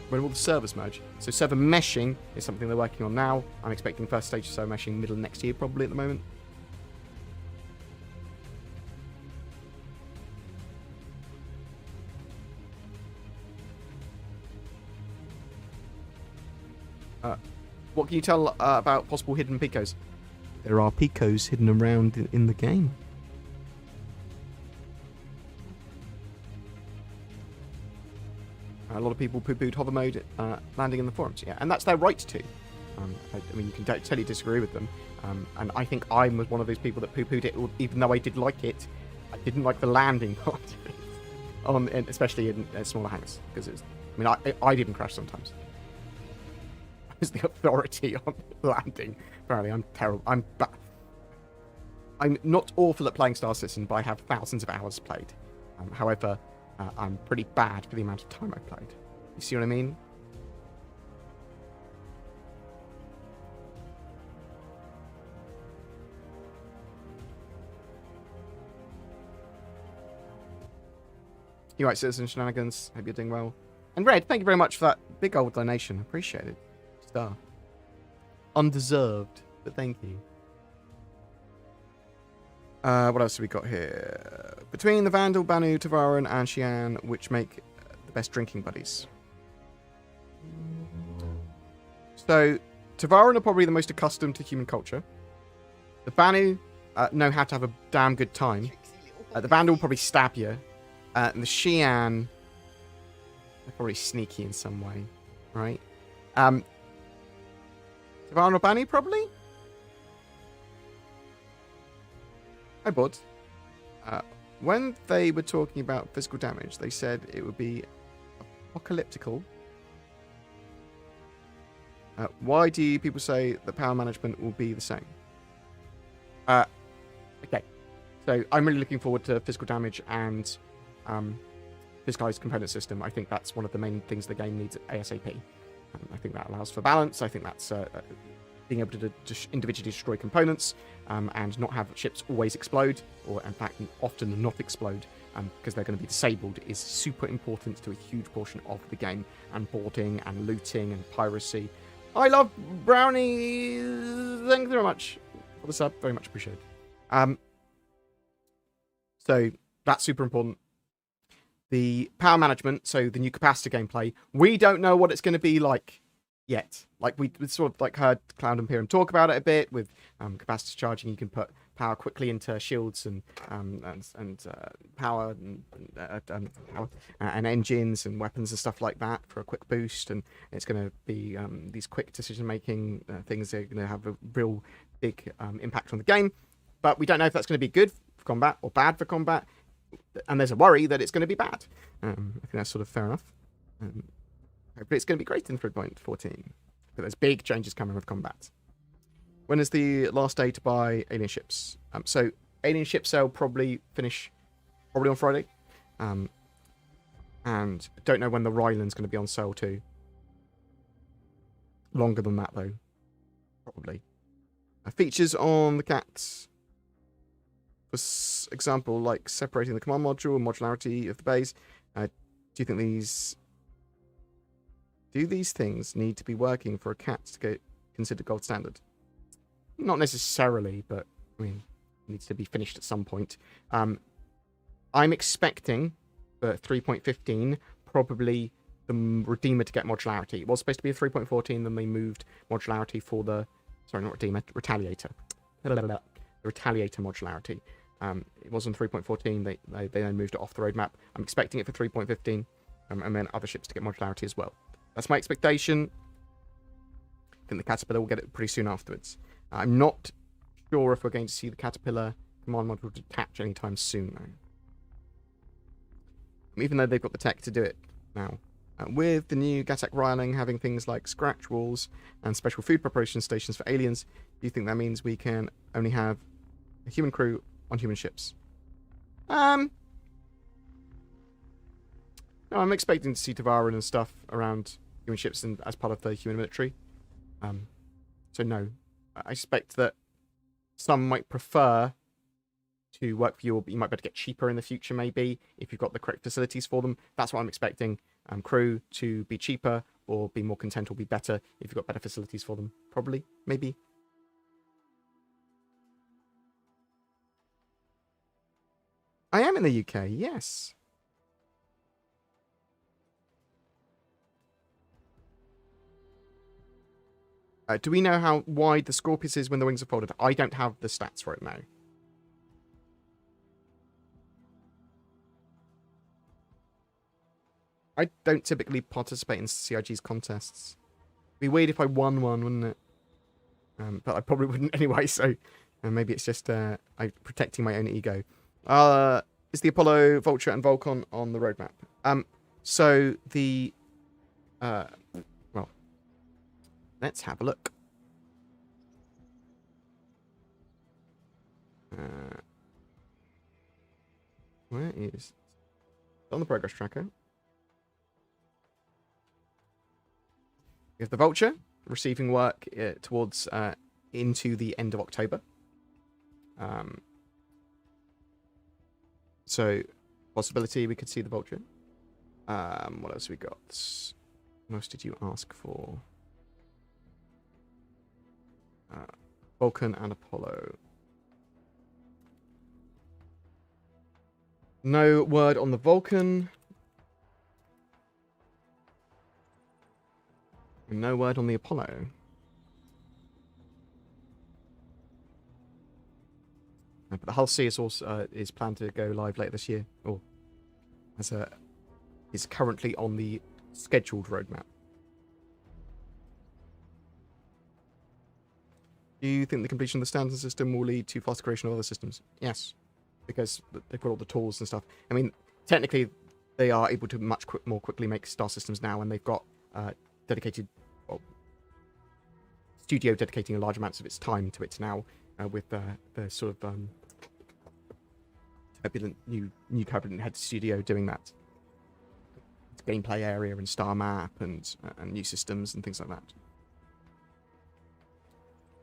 When will the servers merge? So server meshing is something they're working on now. I'm expecting first stage of server meshing middle of next year, probably at the moment. What can you tell about possible hidden picos? There are picos hidden around in the game. A lot of people poo-pooed hover mode landing in the forums. Yeah, and that's their right to. I mean, you can totally disagree with them. And I think I was one of those people that poo-pooed it, even though I did like it. I didn't like the landing part of it, especially in smaller hangars. Because I mean, I didn't crash sometimes. I was the authority on landing. Apparently, I'm terrible. I'm not awful at playing Star Citizen, but I have thousands of hours played. However, I'm pretty bad for the amount of time I've played. You see what I mean? You're right, Citizen Shenanigans. Hope you're doing well. And Red, thank you very much for that big old donation. Appreciate it. Star. Undeserved, but thank you. What else have we got here? Between the Vandal, Banu, Tavaran, and Xian, which make the best drinking buddies? So, Tavaran are probably the most accustomed to human culture. The Banu know how to have a damn good time. The Vandal will probably stab you. And the Xian, they're probably sneaky in some way, right? Tavaran or Banu, probably? Hi, Bod. When they were talking about physical damage, they said it would be apocalyptical. Why do people say that power management will be the same? Okay. So I'm really looking forward to physical damage and physicalized component system. I think that's one of the main things the game needs ASAP. I think that allows for balance. I think that's being able to individually destroy components and not have ships always explode, or in fact often not explode because they're going to be disabled, is super important to a huge portion of the game, and boarding and looting and piracy. I love Brownie. Thank you very much for the sub. Very much appreciated. So that's super important. The power management, so the new capacitor gameplay, we don't know what it's going to be like yet. Like we sort of like heard Cloud Imperium talk about it a bit with capacitor charging. You can put power quickly into shields and power and engines and weapons and stuff like that for a quick boost. And it's going to be these quick decision making things that are going to have a real big impact on the game. But we don't know if that's going to be good for combat or bad for combat. And there's a worry that it's going to be bad. I think that's sort of fair enough. Hopefully it's going to be great in 3.14. But there's big changes coming with combat. When is the last day to buy alien ships? So alien ship sale probably finish on Friday. And don't know when the Ryland's going to be on sale too. Longer than that though. Probably. Features on the cats. For example, like separating the command module and modularity of the base. Do you think these things need to be working for a cat to get considered gold standard? Not necessarily, but I mean, it needs to be finished at some point. I'm expecting for 3.15 probably the Redeemer to get modularity. It was supposed to be a 3.14, then they moved modularity for the Retaliator. The Retaliator modularity. It was on 3.14. They then moved it off the roadmap. I'm expecting it for 3.15, and then other ships to get modularity as well. That's my expectation. I think the Caterpillar will get it pretty soon afterwards. I'm not sure if we're going to see the Caterpillar command module detach anytime soon, though. Even though they've got the tech to do it now. With the new Gatak Riling having things like scratch walls and special food preparation stations for aliens, do you think that means we can only have a human crew on human ships? No, I'm expecting to see Tavaran and stuff around human ships and as part of the human military. So no, I expect that some might prefer to work for you, or you might be able to get cheaper in the future, maybe, if you've got the correct facilities for them. That's what I'm expecting. Crew to be cheaper or be more content or be better if you've got better facilities for them. Probably, maybe. I am in the UK, yes. Do we know how wide the Scorpius is when the wings are folded? I don't have the stats for it now. I don't typically participate in CIG's contests. It'd be weird if I won one, wouldn't it? But I probably wouldn't anyway, so maybe it's just I'm protecting my own ego. Is the Apollo, Vulture, and Vulcan on the roadmap? So the... well, let's have a look. Where is... on the progress tracker. We have the Vulture receiving work towards into the end of October. So, possibility we could see the Vulture. What else we got? What else did you ask for? Vulcan and Apollo. No word on the Vulcan. And no word on the Apollo. But the Hull C is also is planned to go live later this year, or is currently on the scheduled roadmap. Do you think the completion of the standard system will lead to faster creation of other systems? Yes, because they've got all the tools and stuff. I mean, technically, they are able to much more quickly make star systems now, and they've got dedicated, well, studio dedicating large amounts of its time to it now, with the sort of turbulent new turbulent head studio doing that. Gameplay area and star map and new systems and things like that.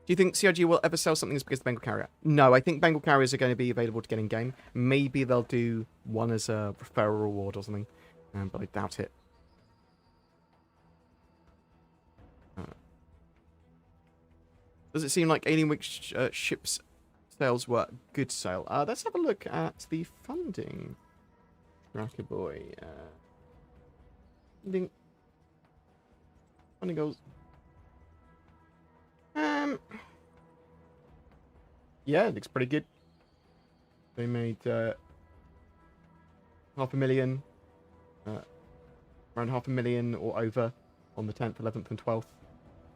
Do you think CRG will ever sell something as big as the Bengal Carrier? No, I think Bengal Carriers are going to be available to get in game. Maybe they'll do one as a referral reward or something, but I doubt it. Does it seem like Alien Week ships sales were good sale? Let's have a look at the funding. Tracker boy. Funding goals. Yeah, it looks pretty good. They made $500,000, around $500,000 or over on the 10th, 11th, and 12th,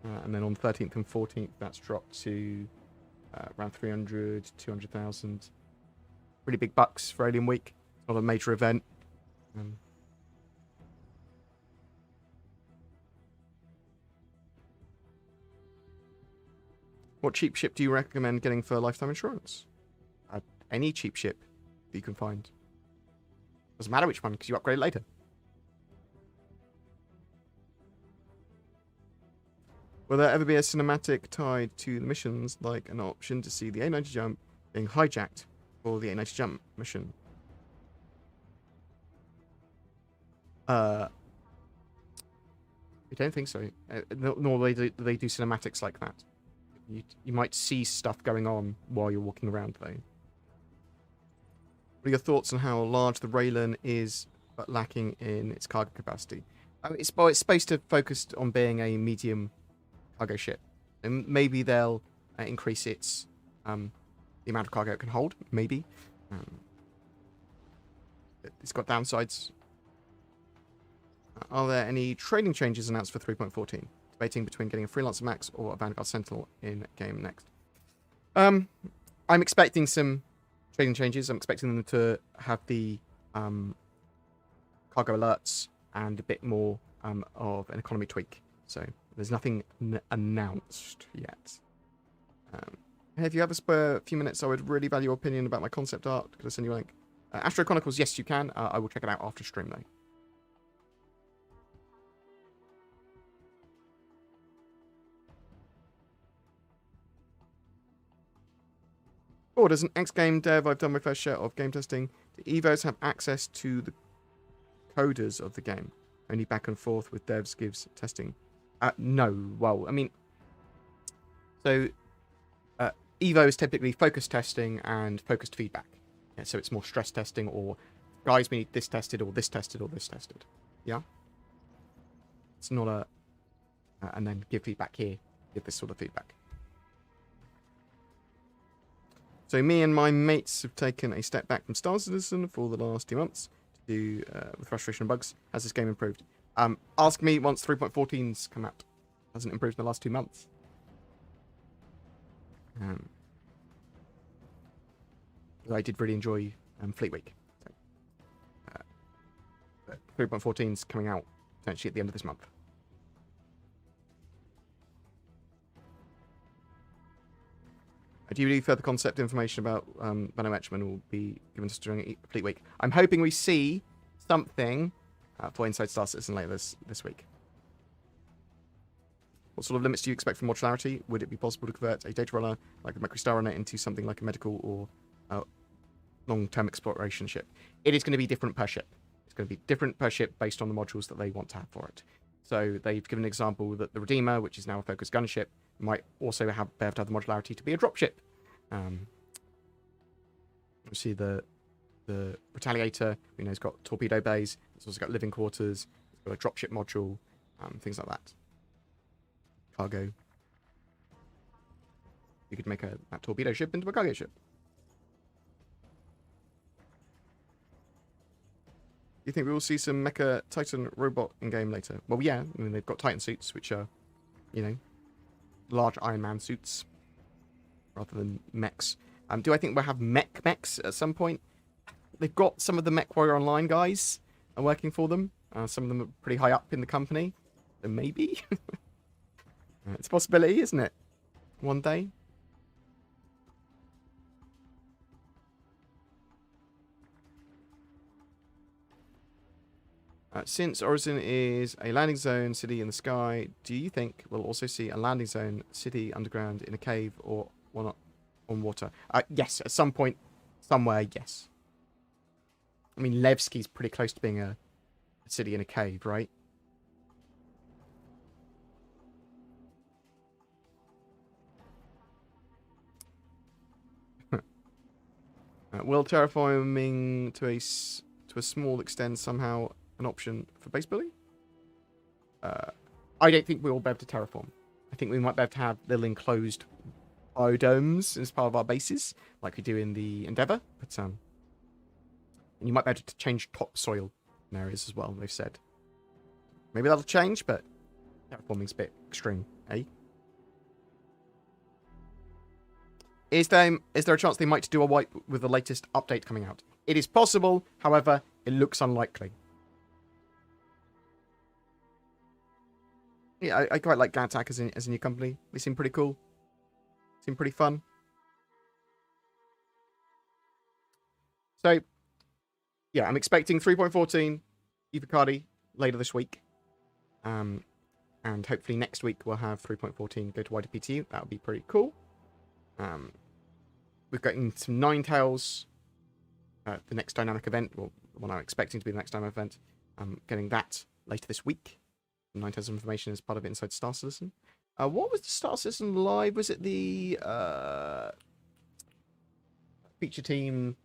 and then on the 13th and 14th, that's dropped to around 300, 200,000. Really big bucks for Alien Week. It's not a major event. What cheap ship do you recommend getting for lifetime insurance? Any cheap ship that you can find. Doesn't matter which one, because you upgrade later. Will there ever be a cinematic tied to the missions, like an option to see the A90 jump being hijacked for the A90 jump mission? I don't think so. Nor do they do cinematics like that. You might see stuff going on while you're walking around, though. What are your thoughts on how large the Raylan is, but lacking in its cargo capacity? It's supposed to focus on being a medium cargo ship, and maybe they'll increase its the amount of cargo it can hold. Maybe it's got downsides. Are there any trading changes announced for 3.14? Debating between getting a Freelancer Max or a Vanguard Sentinel in game next. I'm expecting some trading changes. I'm expecting them to have the cargo alerts and a bit more of an economy tweak. So there's nothing announced yet. Hey, if you have a spare few minutes, I would really value your opinion about my concept art. Could I send you a link? Astro Chronicles, yes, you can. I will check it out after stream, though. Or as an ex-game dev, I've done my fair share of game testing. Do EVOs have access to the coders of the game? Only back and forth with devs gives testing. No. Well, I mean, so EVO is typically focus testing and focused feedback. Yeah, so it's more stress testing or, guys, we need this tested or this tested or this tested. Yeah? It's not a... and then give feedback here. Give this sort of feedback. So me and my mates have taken a step back from Star Citizen for the last 2 months to do with frustration and bugs. Has this game improved? Ask me once 3.14's come out. Hasn't improved in the last 2 months. I did really enjoy Fleet Week. So, 3.14's coming out potentially at the end of this month. Do you believe further concept information about Benno Etchman will be given to us during Fleet Week? I'm hoping we see something for Inside Star Citizen later this week. What sort of limits do you expect from modularity? Would it be possible to convert a data runner like the Mercury Star Runner into something like a medical or long-term exploration ship? It is going to be different per ship. It's going to be different per ship based on the modules that they want to have for it. So they've given an example that the Redeemer, which is now a focused gunship, might also be able to have the modularity to be a dropship. Obviously, the the Retaliator. We know it's got torpedo bays. It's also got living quarters. It's got a dropship module, things like that. Cargo. You could make that torpedo ship into a cargo ship. Do you think we will see some Mecha Titan robot in game later? Well, yeah. I mean, they've got Titan suits, which are, you know, large Iron Man suits rather than mechs. Do I think we'll have mechs at some point? They've got some of the Mech Warrior Online guys are working for them. Some of them are pretty high up in the company. So maybe? It's a possibility, isn't it? One day. Since Origin is a landing zone city in the sky, do you think we'll also see a landing zone city underground in a cave or not on water? Yes, at some point, somewhere, yes. I mean, Levski's pretty close to being a city in a cave, right? Will terraforming to a small extent somehow an option for base building? I don't think we'll be able to terraform. I think we might be able to have little enclosed biodomes as part of our bases, like we do in the Endeavour. But and you might be able to change topsoil in areas as well, they've said. Maybe that'll change, but terraforming's a bit extreme, eh? Is there a chance they might do a wipe with the latest update coming out? It is possible, however, it looks unlikely. Yeah, I quite like GATAC as a new company. They seem pretty cool. Seem pretty fun. So, yeah, I'm expecting 3.14 Evocardi later this week. And hopefully next week we'll have 3.14 go to wider PTU. That would be pretty cool. We've got some Ninetales. The next dynamic event, well, the one I'm expecting to be the next dynamic event. I'm getting that later this week. Ninetales information is part of it inside Star Citizen. What was the Star Citizen Live? Was it the feature team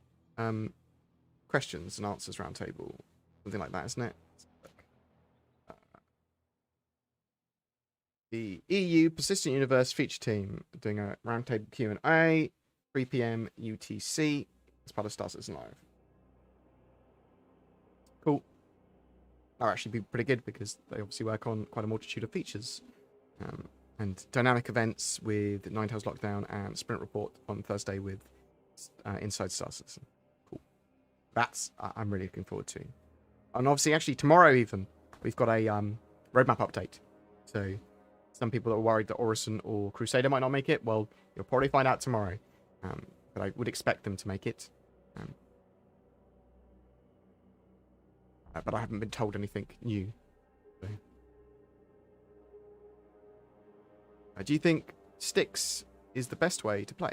questions and answers roundtable? Something like that, isn't it? The EU Persistent Universe feature team doing a roundtable Q&A, 3 PM UTC as part of Star Citizen Live. Cool. That'll actually be pretty good because they obviously work on quite a multitude of features. And dynamic events with Ninetales Lockdown and Sprint Report on Thursday with Inside Star Citizen. Cool. That's I'm really looking forward to. And obviously, actually, tomorrow even, we've got a roadmap update. So some people that are worried that Orison or Crusader might not make it, well, you'll probably find out tomorrow. But I would expect them to make it. But I haven't been told anything new. So. Do you think sticks is the best way to play?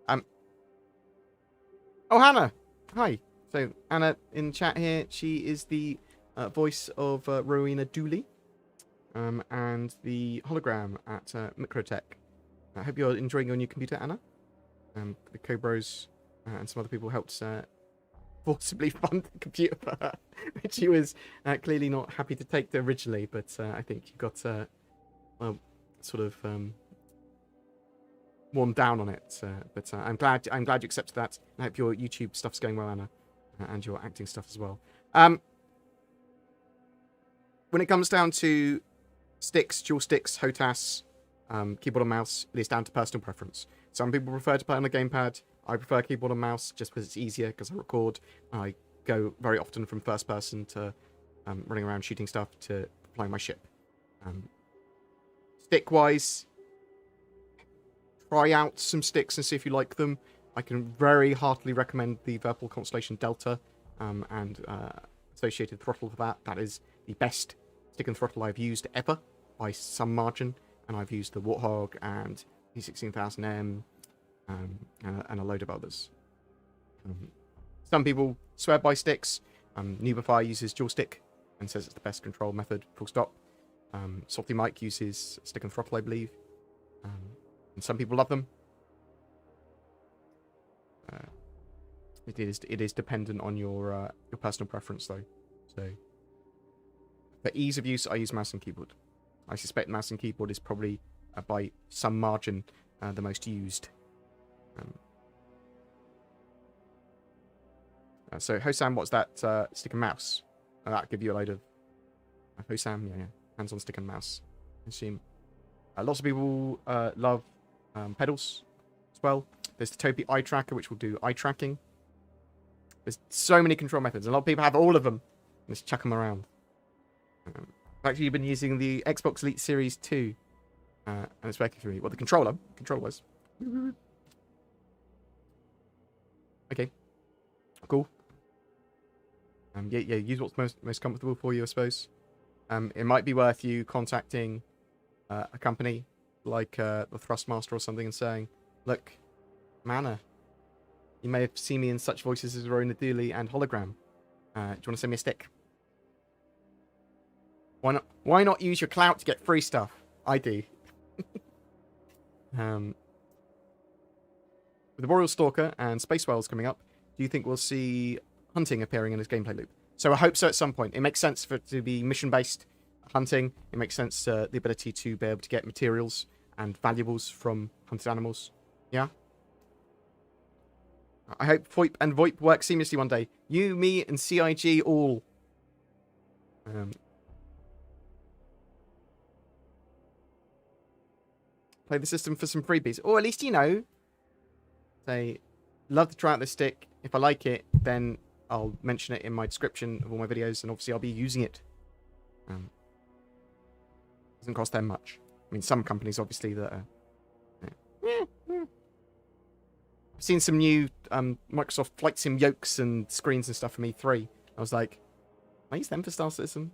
Oh, Hannah! Hi. So, Anna in chat here, she is the voice of Rowena Dooley and the hologram at Microtech. I hope you're enjoying your new computer, Anna. The Cobros and some other people helped forcibly fund the computer for her, which she was clearly not happy to take originally, but I think you got well, sort of worn down on it. But I'm glad you accepted that. I hope your YouTube stuff's going well, Anna, and your acting stuff as well. When it comes down to sticks, dual sticks, HOTAS, keyboard and mouse, it is down to personal preference. Some people prefer to play on a gamepad. I prefer keyboard and mouse just because it's easier, because I record. I go very often from first person to running around shooting stuff to flying my ship. Stick-wise, try out some sticks and see if you like them. I can very heartily recommend the Virpal Constellation Delta and associated throttle for that. That is the best stick and throttle I've used ever by some margin. And I've used the Warthog and P16000M and a load of others. Some people swear by sticks. Nubify uses dual stick and says it's the best control method, full stop. Salty Mike uses stick and throttle, I believe. And some people love them. It is dependent on your personal preference though. So for ease of use, I use mouse and keyboard. I suspect mouse and keyboard is probably by some margin the most used. So Hosam, what's that stick and mouse? That'll give you a load of Hosam, yeah, hands on stick and mouse. I assume lots of people love pedals as well. There's the Topi eye tracker, which will do eye tracking. There's so many control methods. A lot of people have all of them. Let's chuck them around. Actually, you've been using the Xbox Elite Series 2, and it's working for me. Well, the controller was. Okay, cool. Yeah, use what's most comfortable for you, I suppose. It might be worth you contacting a company like the Thrustmaster or something and saying, look, Manor, you may have seen me in such voices as Rona Dooley and Hologram. Do you want to send me a stick? Why not use your clout to get free stuff? I do. With the Boreal Stalker and Space Whales coming up, do you think we'll see hunting appearing in this gameplay loop? So I hope so at some point. It makes sense for it to be mission-based hunting. It makes sense the ability to be able to get materials and valuables from hunted animals. Yeah? I hope VoIP and VoIP work seamlessly one day. You, me, and CIG all. Play the system for some freebies. Or at least, you know, say, love to try out this stick. If I like it, then I'll mention it in my description of all my videos, and obviously I'll be using it. Doesn't cost them much. I mean, some companies, obviously, that are... I've seen some new Microsoft Flight Sim yokes and screens and stuff from E3. I was like, I use them for Star Citizen.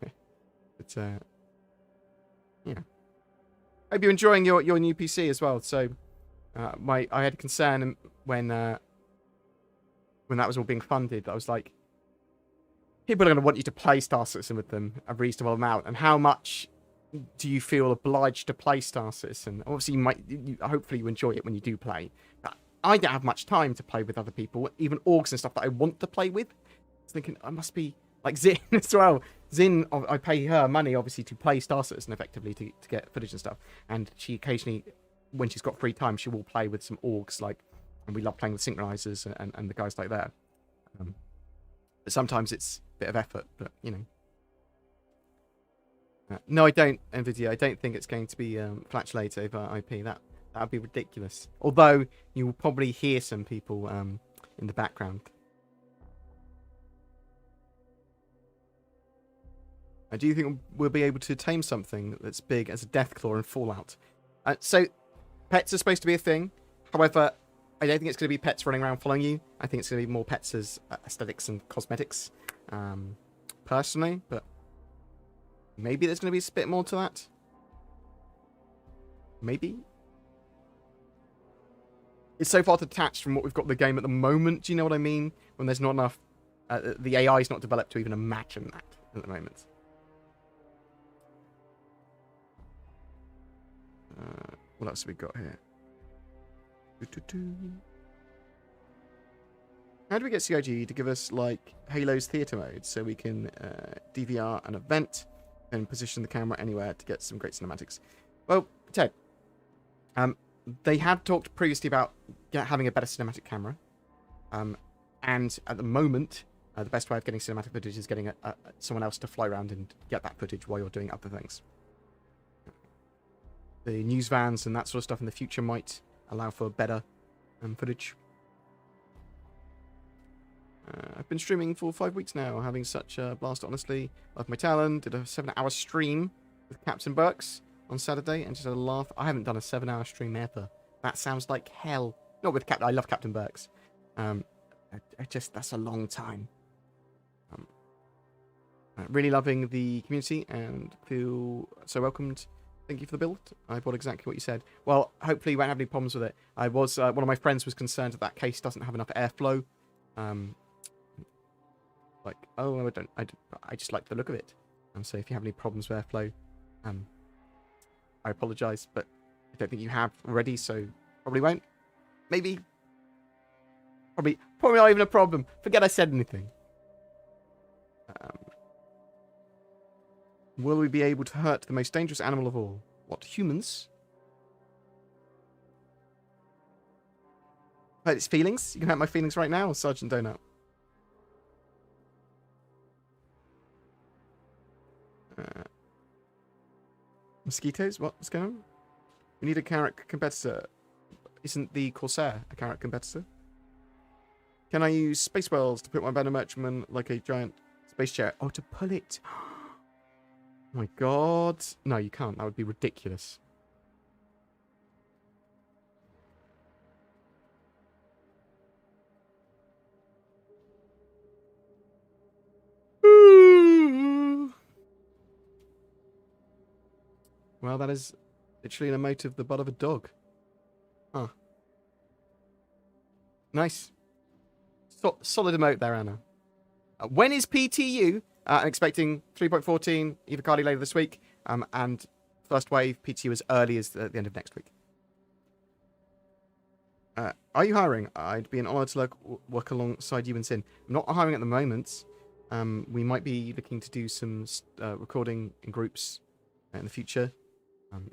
But, yeah. Hope you're enjoying your new PC as well. So, I had a concern when that was all being funded. I was like, people are going to want you to play Star Citizen with them a reasonable amount, and how much do you feel obliged to play Star Citizen? Obviously, hopefully you enjoy it when you do play. But I don't have much time to play with other people, even orgs and stuff that I want to play with. I was thinking, I must be like Zin as well. Zin, I pay her money, obviously, to play Star Citizen effectively to get footage and stuff. And she occasionally, when she's got free time, she will play with some orgs, and we love playing with synchronizers and the guys like that. But sometimes it's a bit of effort, but, you know. No, I don't, NVIDIA. I don't think it's going to be flatulate over IP. That would be ridiculous. Although, you will probably hear some people in the background. Do you think we'll be able to tame something that's big as a Deathclaw in Fallout? So, pets are supposed to be a thing. However, I don't think it's going to be pets running around following you. I think it's going to be more pets as aesthetics and cosmetics, personally. But maybe there's going to be a bit more to that. Maybe. It's so far detached from what we've got in the game at the moment. Do you know what I mean? When there's not enough... the AI is not developed to even imagine that at the moment. What else have we got here? How do we get CIG to give us, like, Halo's theatre mode so we can DVR an event and position the camera anywhere to get some great cinematics? Well, Ted, they have talked previously about having a better cinematic camera. And at the moment, the best way of getting cinematic footage is getting someone else to fly around and get that footage while you're doing other things. The news vans and that sort of stuff in the future might allow for better footage. I've been streaming for 5 weeks now, having such a blast, honestly. Love my talent. Did a 7-hour stream with Captain Burks on Saturday and just had a laugh. I haven't done a 7-hour stream ever. That sounds like hell. Not with Captain. I love Captain Burks. That's a long time. Really loving the community and feel so welcomed. Thank you for the build. I bought exactly what you said. Well, hopefully you won't have any problems with it. I was one of my friends was concerned that case doesn't have enough airflow. Like, oh, I just like the look of it. So if you have any problems with airflow, I apologise, but I don't think you have already, so probably won't. Maybe. Probably not even a problem. Forget I said anything. Will we be able to hurt the most dangerous animal of all? What, humans? Hurt its feelings? You can hurt my feelings right now, Sergeant Donut. Mosquitoes? What's going on? We need a carrot competitor. Isn't the Corsair a carrot competitor? Can I use space wells to put my banner merchantman like a giant space chair? Oh, to pull it. Oh my god. No, you can't. That would be ridiculous. Well, that is literally an emote of the butt of a dog. Huh. Nice. Solid emote there, Anna. When is PTU? I'm expecting 3.14 Evocati later this week. And first wave PTU as early as the end of next week. Are you hiring? I'd be an honour to work alongside you and Sin. I'm not hiring at the moment. We might be looking to do some recording in groups in the future.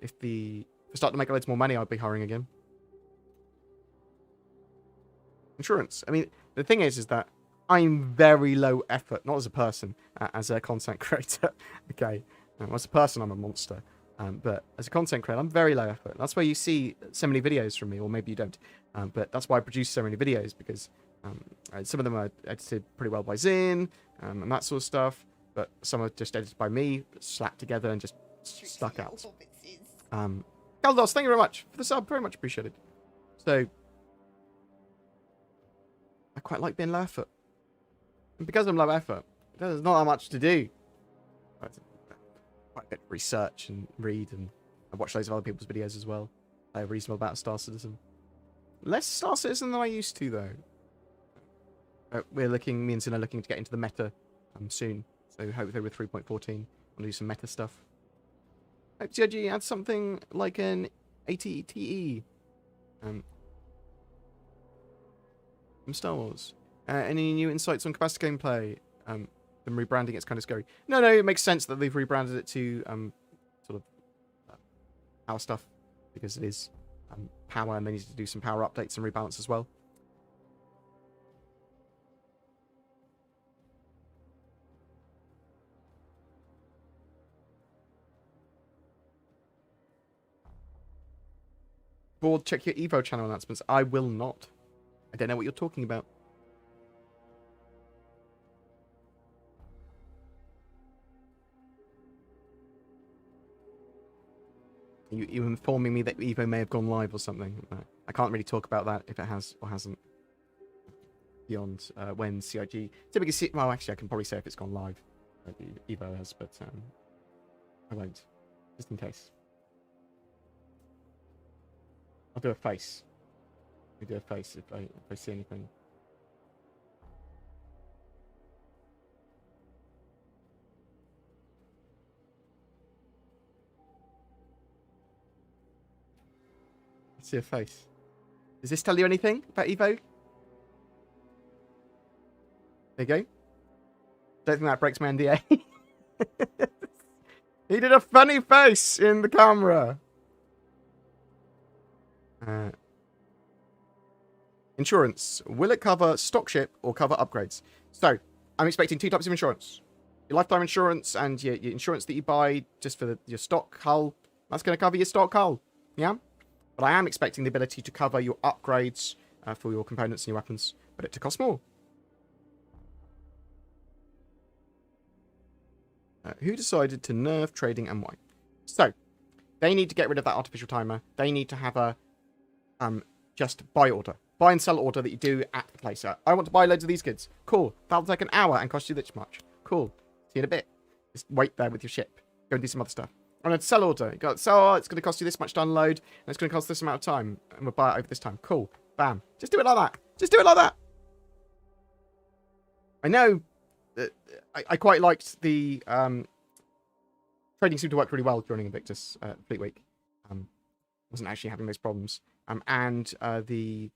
If we start to make loads more money, I'll be hiring again. Insurance. I mean, the thing is that I'm very low effort, not as a person, as a content creator. Okay, as a person, I'm a monster. But as a content creator, I'm very low effort. That's why you see so many videos from me, or maybe you don't. But that's why I produce so many videos, because some of them are edited pretty well by Zin, and that sort of stuff. But some are just edited by me, slapped together, and just stuck out. Galdos, thank you very much for the sub. Very much appreciated. So, I quite like being low effort. And because I'm low effort, there's not that much to do. Quite a bit of research and read, and I watch loads of other people's videos as well. I have reasonable about Star Citizen. Less Star Citizen than I used to, though. Me and Sin are looking to get into the meta soon. So hopefully with 3.14, we'll do some meta stuff. Hope TRG adds something like an ATTE. From Star Wars. Any new insights on capacity gameplay? Them rebranding it's kind of scary. No, it makes sense that they've rebranded it to sort of power stuff, because it is power, and they need to do some power updates and rebalance as well. Bored, check your Evo channel announcements. I will not. I don't know what you're talking about. You informing me that Evo may have gone live or something? No, I can't really talk about that if it has or hasn't. Beyond when CIG typically well, actually, I can probably say if it's gone live. Evo has, but I won't, just in case. I'll do a face. I'll do a face if I see anything. See a face. Does this tell you anything about Evo? There you go. Don't think that breaks my NDA. He did a funny face in the camera. Insurance. Will it cover stock ship or cover upgrades? So, I'm expecting two types of insurance. Your lifetime insurance and your insurance that you buy just for your stock hull. That's going to cover your stock hull. Yeah? But I am expecting the ability to cover your upgrades for your components and your weapons, but it to cost more. Who decided to nerf trading and why? So, they need to get rid of that artificial timer. They need to have a just buy order. Buy and sell order that you do at the place. I want to buy loads of these goods. Cool. That'll take an hour and cost you this much. Cool. See you in a bit. Just wait there with your ship. Go and do some other stuff. I'm going to sell order. You got so it's going to cost you this much to unload, and it's going to cost this amount of time, and we'll buy it over this time. Cool. Bam. Just do it like that. Just do it like that. I know that I quite liked the trading seemed to work really well during Invictus Fleet Week. Wasn't actually having those problems. And the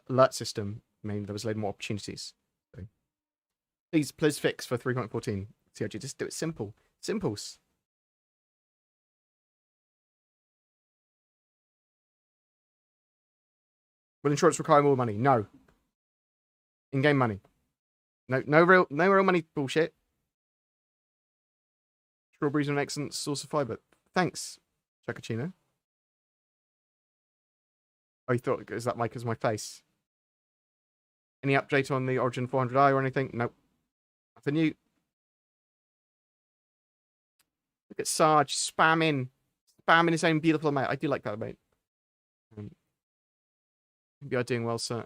alert system maybe there was a load more opportunities. So, please fix for 3.14. COG, just do it simple. Simples. Will insurance require more money? No. In-game money. No real money bullshit. Strawberries are an excellent source of fiber. Thanks, Chacachino. Oh, you thought, is that Mike as my face? Any update on the Origin 400i or anything? Nope. Nothing new. Look at Sarge spamming his own beautiful mate. I do like that, mate. You are doing well, sir.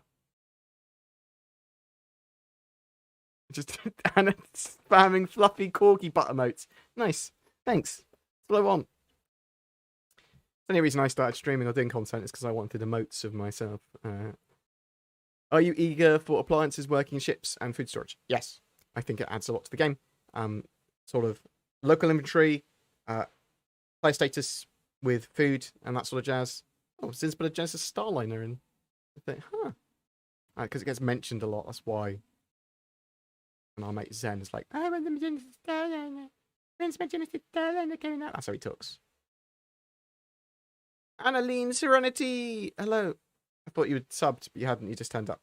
Just and spamming fluffy corgi butt emotes. Nice. Thanks. That's what I want. The only reason I started streaming or doing content is because I wanted emotes of myself. Are you eager for appliances, working ships, and food storage? Yes. I think it adds a lot to the game. Sort of local inventory, player status with food, and that sort of jazz. Oh, since but a Genesis Starliner in. I think, because it gets mentioned a lot, that's why. And our mate Zen is like, I want the Genesis Starliner. When's my Genesis Starliner coming out? That's how he talks. Annaline Serenity! Hello. I thought you had subbed, but you hadn't. You just turned up.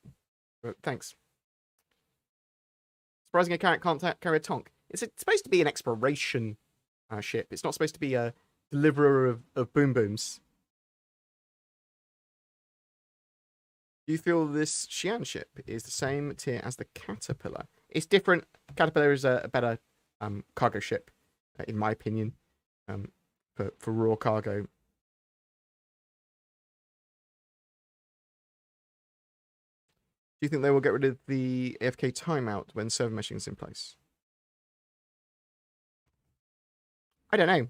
But thanks. Surprising a carrot can't carry a tonk. It's supposed to be an exploration ship. It's not supposed to be a deliverer of boom booms. Do you feel this Xi'an ship is the same tier as the Caterpillar? It's different. Caterpillar is a better cargo ship, in my opinion, for raw cargo. Do you think they will get rid of the AFK timeout when server meshing is in place? I don't know.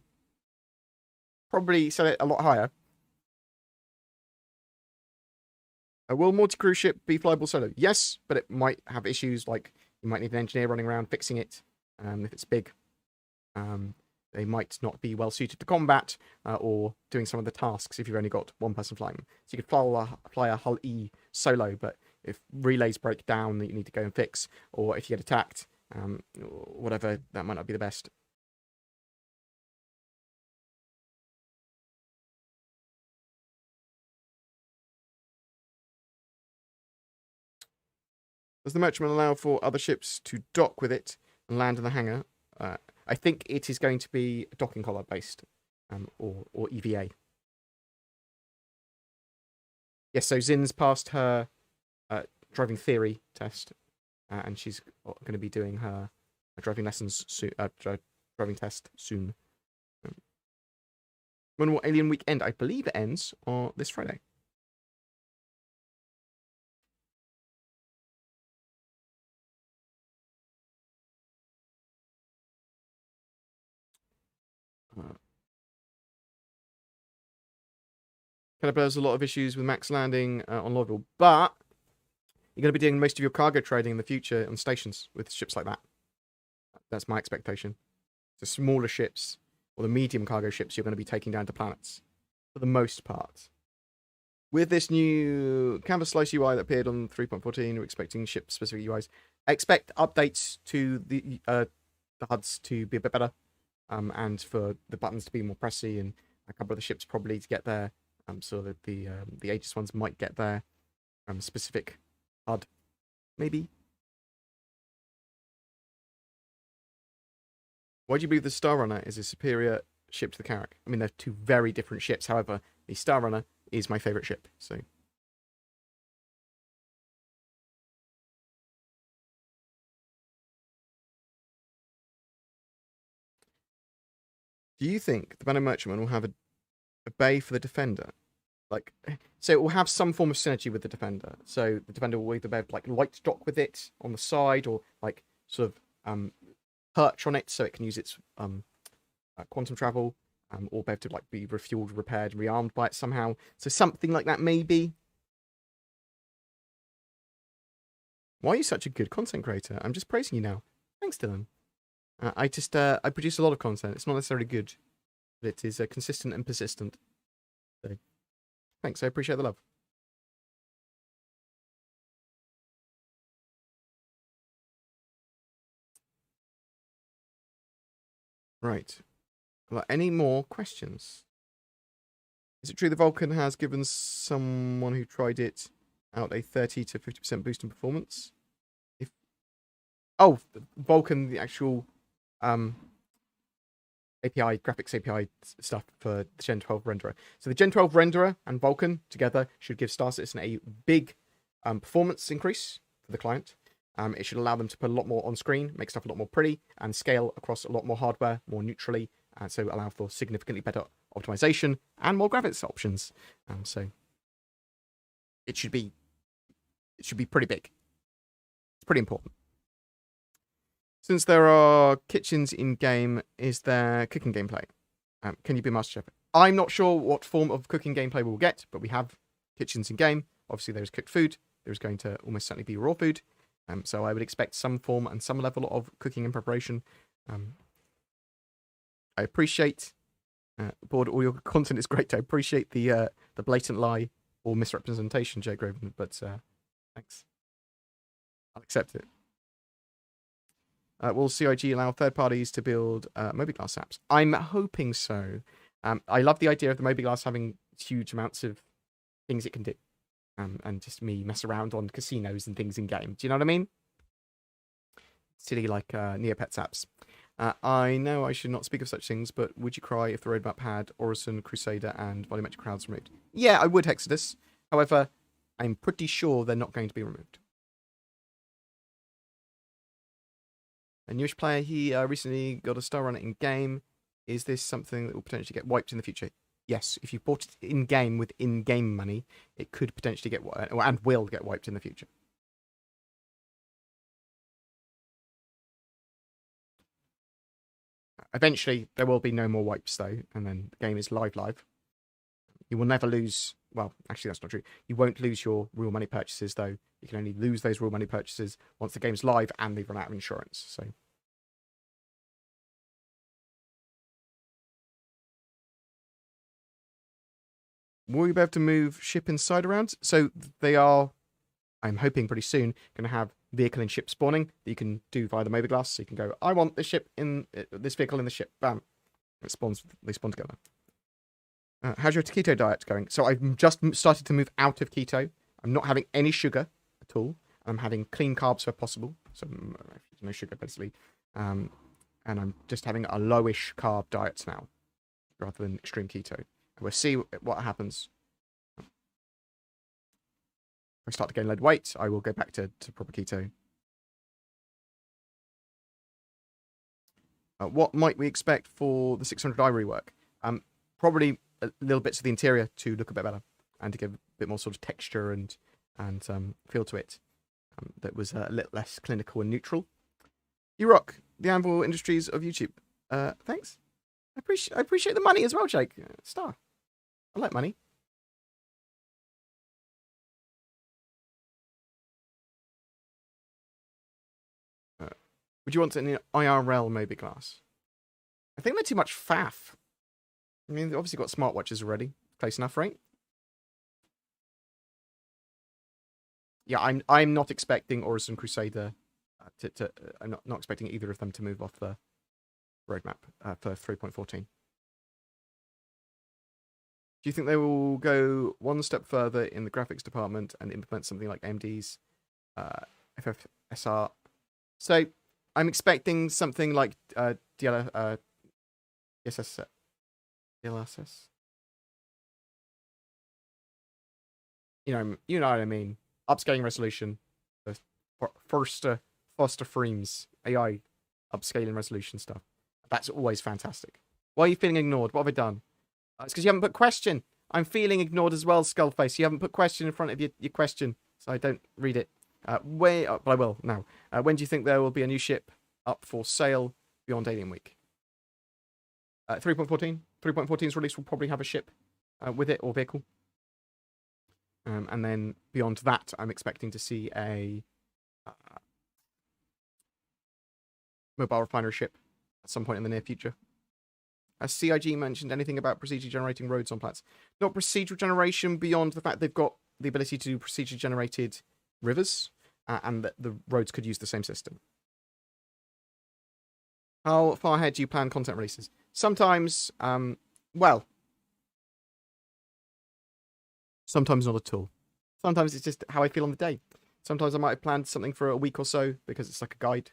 Probably set it a lot higher. Will multi-crew ship be flyable solo? Yes, but it might have issues like you might need an engineer running around fixing it if it's big. They might not be well suited to combat or doing some of the tasks if you've only got one person flying them. So you could fly a Hull E solo, but if relays break down that you need to go and fix, or if you get attacked, whatever, that might not be the best. Does the merchantman allow for other ships to dock with it and land in the hangar? I think it is going to be docking collar based, or EVA. Yes, so Zin's passed her driving theory test, and she's going to be doing her driving lessons soon. Driving test soon. When will Alien Week end? I believe it ends on this Friday. Caterpillar has a lot of issues with max landing on Lodville, but you're going to be doing most of your cargo trading in the future on stations with ships like that. That's my expectation. The smaller ships, or the medium cargo ships, you're going to be taking down to planets, for the most part. With this new canvas slice UI that appeared on 3.14, we're expecting ship-specific UIs. I expect updates to the HUDs to be a bit better, and for the buttons to be more pressy, and a couple of the ships probably to get there, so that the Aegis ones might get their specific HUD, maybe. Why do you believe the Star Runner is a superior ship to the Carrack? I mean, they're two very different ships. However, the Star Runner is my favourite ship. So, do you think the Banner Merchantman will have a bay for the Defender? Like, so it will have some form of synergy with the Defender. So the Defender will either have like light dock with it on the side, or like sort of perch on it so it can use its quantum travel, or be able to like be refueled, repaired, rearmed by it somehow. So something like that maybe. Why are you such a good content creator? I'm just praising you now. Thanks, Dylan. I produce a lot of content. It's not necessarily good, but it is consistent and persistent. So, thanks. I appreciate the love. Right. Well, any more questions? Is it true the Vulcan has given someone who tried it out a 30 to 50% boost in performance? Vulcan, the actual API, graphics API stuff for the Gen 12 renderer. So the Gen 12 renderer and Vulcan together should give Star Citizen a big performance increase for the client. It should allow them to put a lot more on screen, make stuff a lot more pretty, and scale across a lot more hardware more neutrally, and so allow for significantly better optimization and more graphics options. So it should be pretty big. It's pretty important. Since there are kitchens in game, is there cooking gameplay? Can you be Master Chef? I'm not sure what form of cooking gameplay we'll get, but we have kitchens in game. Obviously, there's cooked food. There's going to almost certainly be raw food. So I would expect some form and some level of cooking and preparation. I appreciate, Bored, all your content is great. I appreciate the blatant lie or misrepresentation, Jake Graven, but thanks. I'll accept it. Will CIG allow third parties to build Mobiglass apps? I'm hoping so. I love the idea of the Mobiglass having huge amounts of things it can do. And just me mess around on casinos and things in game. Do you know what I mean? Silly like Neopets apps. I know I should not speak of such things, but would you cry if the roadmap had Orison, Crusader, and volumetric crowds removed? Yeah, I would, Hexodus. However, I'm pretty sure they're not going to be removed. A newish player, he recently got a star on it in game. Is this something that will potentially get wiped in the future? Yes, if you bought it in game with in-game money, it could potentially get and will get wiped in the future. Eventually, there will be no more wipes though, and then the game is live. You will never lose. Well, actually, that's not true. You won't lose your real money purchases though. You can only lose those real money purchases once the game's live and they've run out of insurance. So. Will you be able to move ship inside around? So they are, I'm hoping pretty soon, going to have vehicle and ship spawning that you can do via the Mobiglass. So you can go, I want this ship in this vehicle in the ship. Bam, they spawn together. How's your keto diet going? So I've just started to move out of keto. I'm not having any sugar at all. I'm having clean carbs where possible. So no sugar basically. And I'm just having a lowish carb diet now, rather than extreme keto. We'll see what happens. If I start to gain load weight, I will go back to proper keto. What might we expect for the 600i rework? Probably little bits of the interior to look a bit better and to give a bit more sort of texture and feel to it. That was a little less clinical and neutral. You rock the Anvil Industries of YouTube. Thanks. I appreciate the money as well, Jake. Star. I like money. Would you want an IRL Mobiglass? I think they're too much faff. I mean, they've obviously got smartwatches already. Close enough, right? Yeah, I'm not expecting Orison Crusader I'm not expecting either of them to move off the roadmap for 3.14. Do you think they will go one step further in the graphics department and implement something like AMD's FFSR? So I'm expecting something like DLSS. You know what I mean. Upscaling resolution, the faster frames, AI upscaling resolution stuff. That's always fantastic. Why are you feeling ignored? What have I done? It's because you haven't put question. I'm feeling ignored as well, Skullface. You haven't put question in front of your question, so I don't read it. But I will now. When do you think there will be a new ship up for sale beyond Alien Week? 3.14. 3.14's release will probably have a ship with it or vehicle. And then beyond that, I'm expecting to see a mobile refinery ship at some point in the near future. Has CIG mentioned anything about procedure generating roads on Platts? Not procedural generation beyond the fact they've got the ability to do procedure generated rivers, and that the roads could use the same system. How far ahead do you plan content releases? Sometimes, well, sometimes not at all. Sometimes it's just how I feel on the day. Sometimes I might have planned something for a week or so because it's like a guide.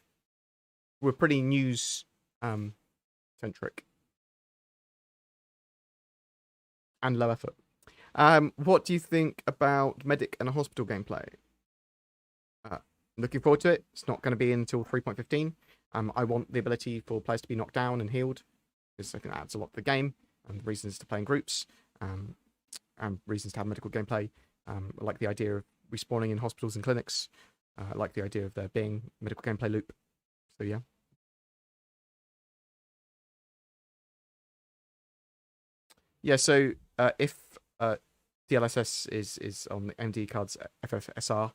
We're pretty news centric and low effort. What do you think about medic and hospital gameplay? Looking forward to it. It's not going to be until 3.15. I want the ability for players to be knocked down and healed, because I think that adds a lot to the game, and the reasons to play in groups, and reasons to have medical gameplay. I like the idea of respawning in hospitals and clinics. I like the idea of there being a medical gameplay loop. So yeah. Yeah, so if DLSS is on the MD cards FFSR,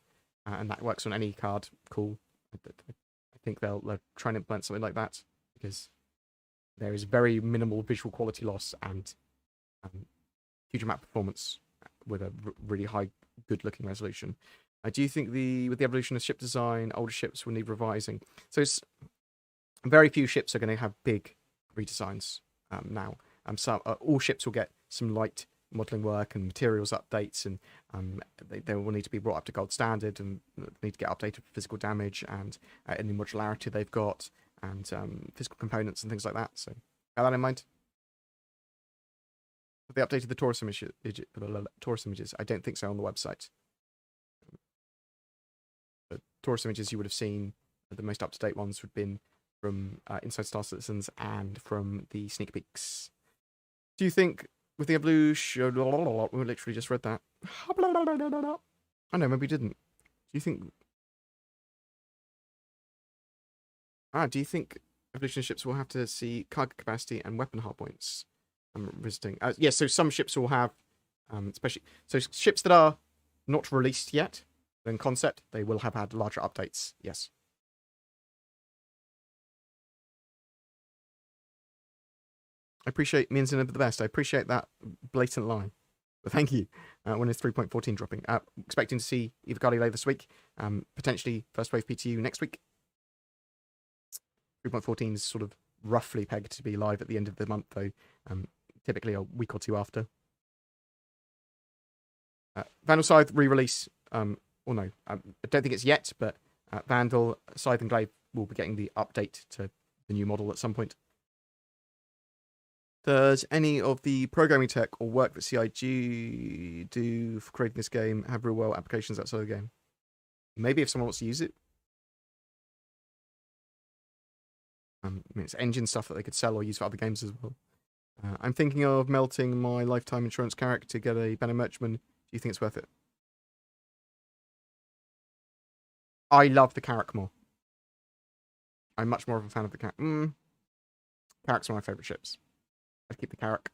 and that works on any card, cool. I think they'll try and implement something like that, because there is very minimal visual quality loss and huge amount of performance with a really high, good-looking resolution. Do you think with the evolution of ship design, older ships will need revising? So very few ships are going to have big redesigns now. So all ships will get some light modelling work and materials updates, and they will need to be brought up to gold standard, and need to get updated for physical damage and any modularity they've got, and physical components and things like that. So bear that in mind. Have they updated the Taurus images? I don't think so on the website. The Taurus images you would have seen, the most up-to-date ones would have been from Inside Star Citizens and from the sneak peeks. Do you think with the evolution... We literally just read that. I know, maybe we didn't. Do you think... do you think evolution ships will have to see cargo capacity and weapon hardpoints? I'm visiting. Yes, so some ships will have, especially... So ships that are not released yet, in concept, they will have had larger updates, yes. I appreciate me and Zina the best. I appreciate that blatant lie. But thank you. When is 3.14 dropping? Expecting to see Eva Galilei this week. Potentially first wave PTU next week. 3.14 is sort of roughly pegged to be live at the end of the month, though. Typically a week or two after. Vandal Scythe re-release. Or no, I don't think it's yet, but Vandal, Scythe and Glaive will be getting the update to the new model at some point. Does any of the programming tech or work that CIG do for creating this game have real world applications outside of the game? Maybe if someone wants to use it. I mean, it's engine stuff that they could sell or use for other games as well. I'm thinking of melting my lifetime insurance character to get a Banner Merchman. Do you think it's worth it? I love the Carrack more. I'm much more of a fan of the Carrack. Carrack's one of my favourite ships. I'd keep the Carrack.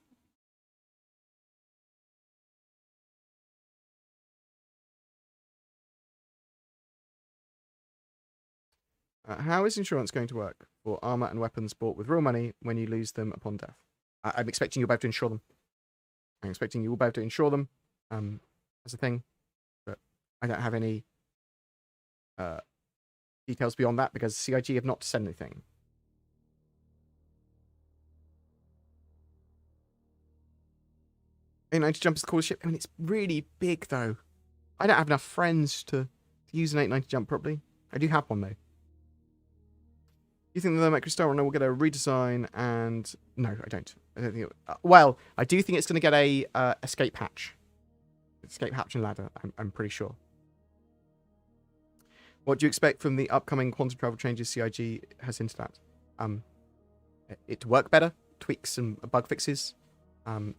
How is insurance going to work for armor and weapons bought with real money when you lose them upon death? I'm expecting you'll be able to insure them. I'm expecting you will be able to insure them as a thing, but I don't have any details beyond that because CIG have not said anything. A90 jump is the coolest ship. I mean, it's really big though. I don't have enough friends to use an 890 jump properly. I do have one though. Do you think the Microstar Runner will get a redesign? And no, I don't. I don't think. Well, I do think it's going to get a escape hatch, and ladder. I'm pretty sure. What do you expect from the upcoming quantum travel changes CIG has hinted at? It to work better, tweaks and bug fixes.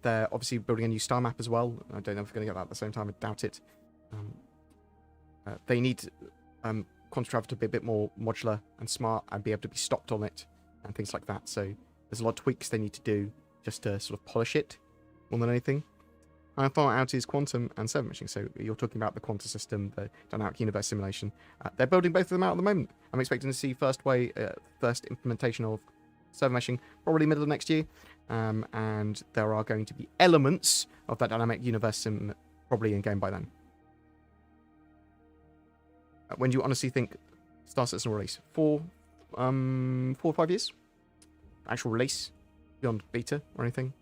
They're obviously building a new star map as well. I don't know if we're going to get that at the same time. I doubt it. They need quantum travel to be a bit more modular and smart and be able to be stopped on it and things like that. So there's a lot of tweaks they need to do just to sort of polish it more than anything. How far out is quantum and server meshing? So you're talking about the quantum system, the dynamic universe simulation. They're building both of them out at the moment. I'm expecting to see first implementation of server meshing probably middle of next year. And there are going to be elements of that dynamic universe sim probably in game by then. When do you honestly think Star Citizen will release? 4 or 5 years? actual release beyond beta or anything.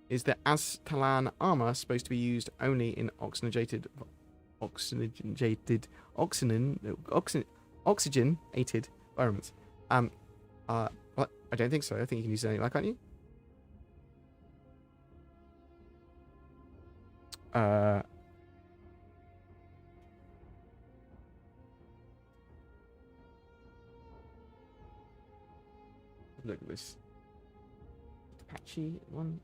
Is the Aztalan armor supposed to be used only in oxygenated environments? What? I don't think so. I think you can use it anywhere, can't you? Look at this patchy one.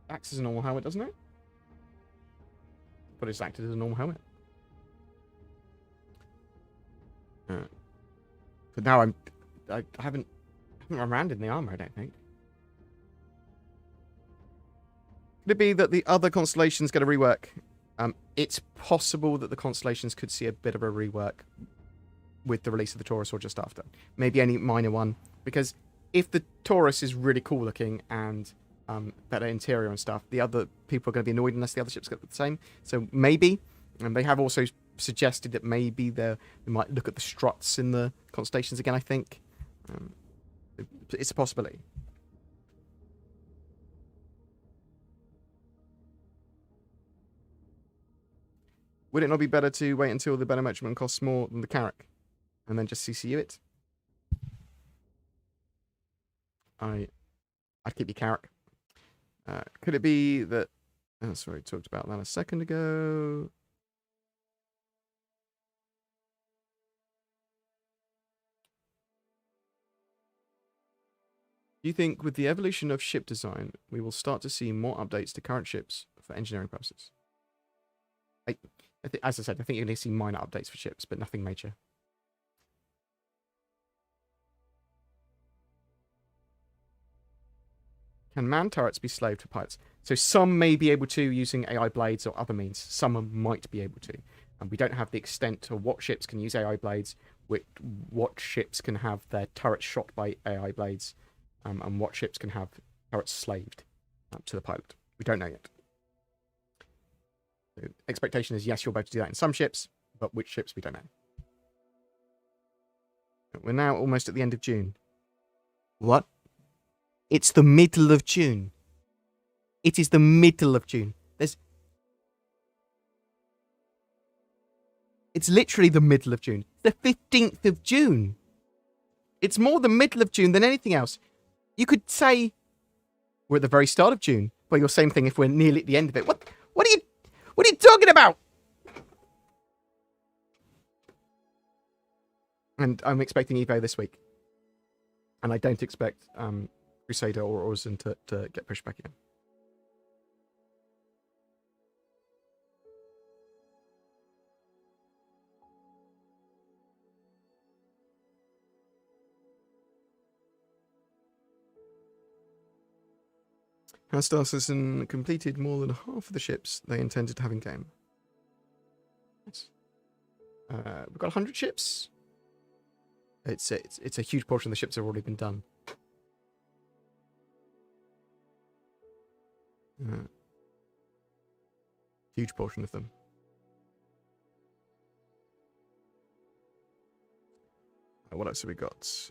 Acts as a normal helmet, doesn't it? But it's acted as a normal helmet. But now I haven't run around in the armor, I don't think. Could it be that the other constellations get a rework? It's possible that the constellations could see a bit of a rework with the release of the Taurus or just after. Maybe any minor one. Because if the Taurus is really cool looking and better interior and stuff, the other people are going to be annoyed unless the other ships get the same. So maybe, and they have also suggested that maybe they might look at the struts in the constellations again, I think. It's a possibility. Would it not be better to wait until the better measurement costs more than the Carrack and then just CCU it? I'd keep your Carrack. Could it be that... Oh, sorry, I talked about that a second ago. Do you think with the evolution of ship design, we will start to see more updates to current ships for engineering purposes? As I said, I think you're going to see minor updates for ships, but nothing major. Can man turrets be slaved for pilots? So some may be able to using AI blades or other means. Some might be able to. And we don't have the extent of what ships can use AI blades, what ships can have their turrets shot by AI blades, and what ships can have turrets slaved to the pilot. We don't know yet. So expectation is yes, you'll be able to do that in some ships, but which ships we don't know. We're now almost at the end of June. What? It's the middle of June. It is the middle of June. It's literally the middle of June. The 15th of June. It's more the middle of June than anything else. You could say we're at the very start of June. Well, your same thing if we're nearly at the end of it. What are you talking about? And I'm expecting Evo this week. And I don't expect Crusader or Orson to get pushed back in. Has Star Citizen completed more than half of the ships they intended to have in game? Yes. We've got 100 ships. It's a huge portion of the ships have already been done. Huge portion of them. What else have we got?